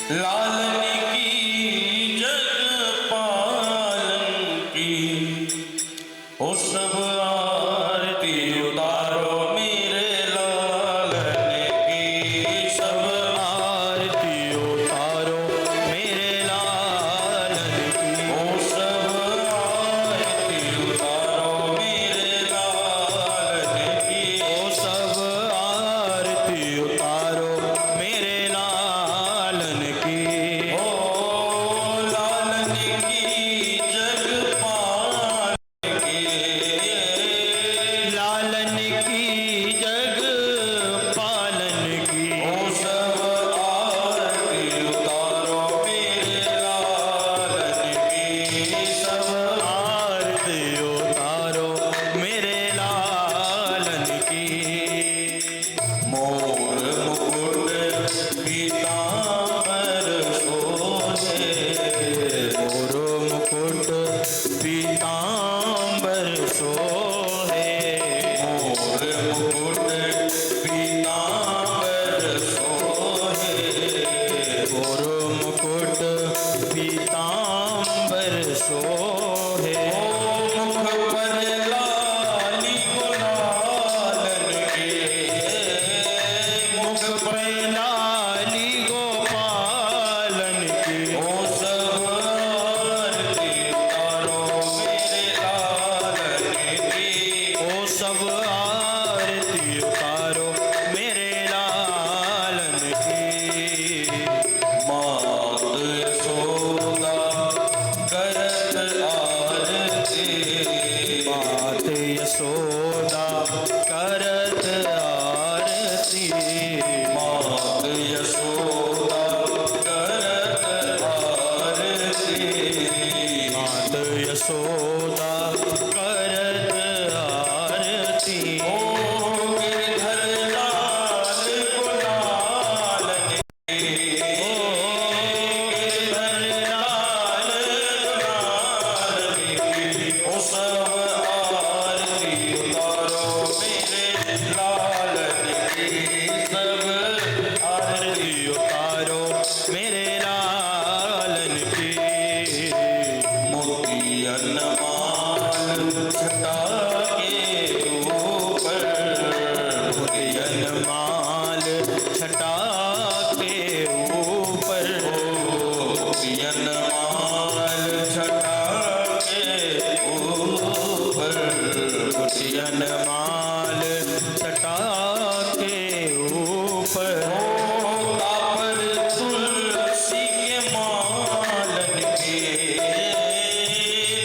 लालन की जग पालन की, हो सब आरती उतारो मेरे लालन की, सब आरती उतारो मेरे लालन की, हो सब आरती उतारो मेरे लालन की, ओ सब आरती उतारो मेरे लालन की। हो लालन की जग पालन की, लालन की जग पालन की, हो सब आरती उतारो मेरे लालन की, सब आरती उतारो मेरे लालन की। मोर मुकुट पीतांबर शोभे, मोर मुकुट पीतांबर सोहे, मोर मुकुट पीतांबर शोभे, मोर मुकुट पीतांबर सोहे। मुख पर लाली गुलालन के, मुख पर लाली गोपालन की, हो सब आरती उतारो मेरे लालन की, ओ सब आरती उतारो मेरे लालन की। मात यशोदा करत आरती, मात यशोदा करत आरती, मात यशोदा करत आरती, मात यशोदा करत आरती। ओ गिरधर लाल गुलालन की, ओ गिरधर लाल गुलालन की, ओ सब आरती उतारो मेरे लालन की, सब आरती उतारो मेरे लालन की। मोतियन माल छटा के ऊपर, मोतियन माल छटा के ऊपर, मोतियन माल छटा के ऊपर, मोतियन माल छटा के ऊपर। तापर तुलसी के मालन के,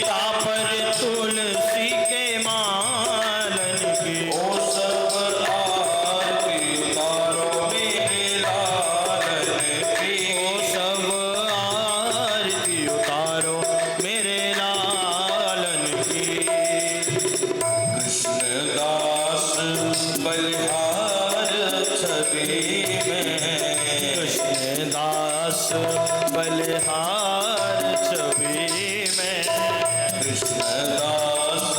तापर तुलसी के मालन की, ओ सब आरती उतारो मेरे लालन की, ओ सब आरती उतारो मेरे लालन की। कृष्णदास बलिहार छवि में, कृष्णदास बलिहार छवि में, कृष्णदास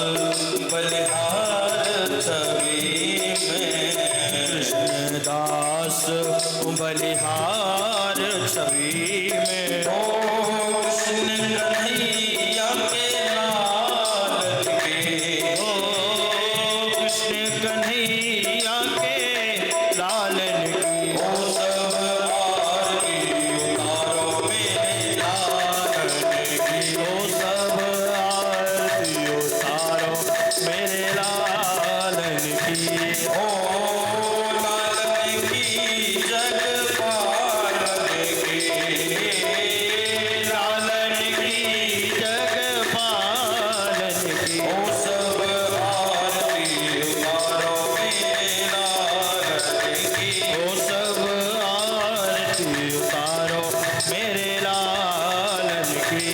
बलिहार छवि में, कृष्णदास बलिहार छवि में। ओ कृष्ण कन्हैया के लाल की ओ कृष्ण कन्हैया के लालन की ओ सब आरती उतारो मेरे लालन की ओ सब आरती उतारो मेरे लालन की ओ लालन की जगपालन की लालन की जगपालन की ओ सब आरती उतारो मेरे लालन की ओ सब आरती उतारो मेरे लालन की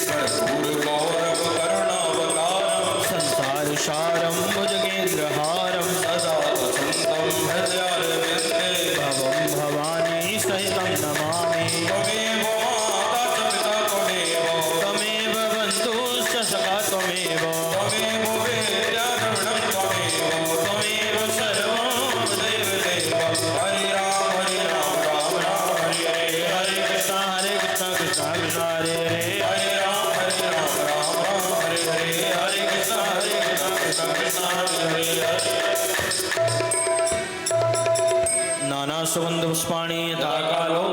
कर्पूर गौरव करुणावतारम संसार सारम भुजगेन्द्रहारम सदा वसन्तं हृदयारविन्दे भवं भवानी सहितं नमामि त्वमेव माता च पिता त्वमेव त्वमेव बन्धुश्च सखा त्वमेव त्वमेव वेद्या द्रविणं त्वमेव त्वमेव सर्वं मम देवदेव हरि राम राम राम हरि हरे हरे कृष्ण कृष्ण कृष्ण हरे हरे हरे राम राम हरे हरे हरे कृष्ण कृष्ण कृष्ण हरे हरे नाना सुगंध पुष्पाणि यथा कालो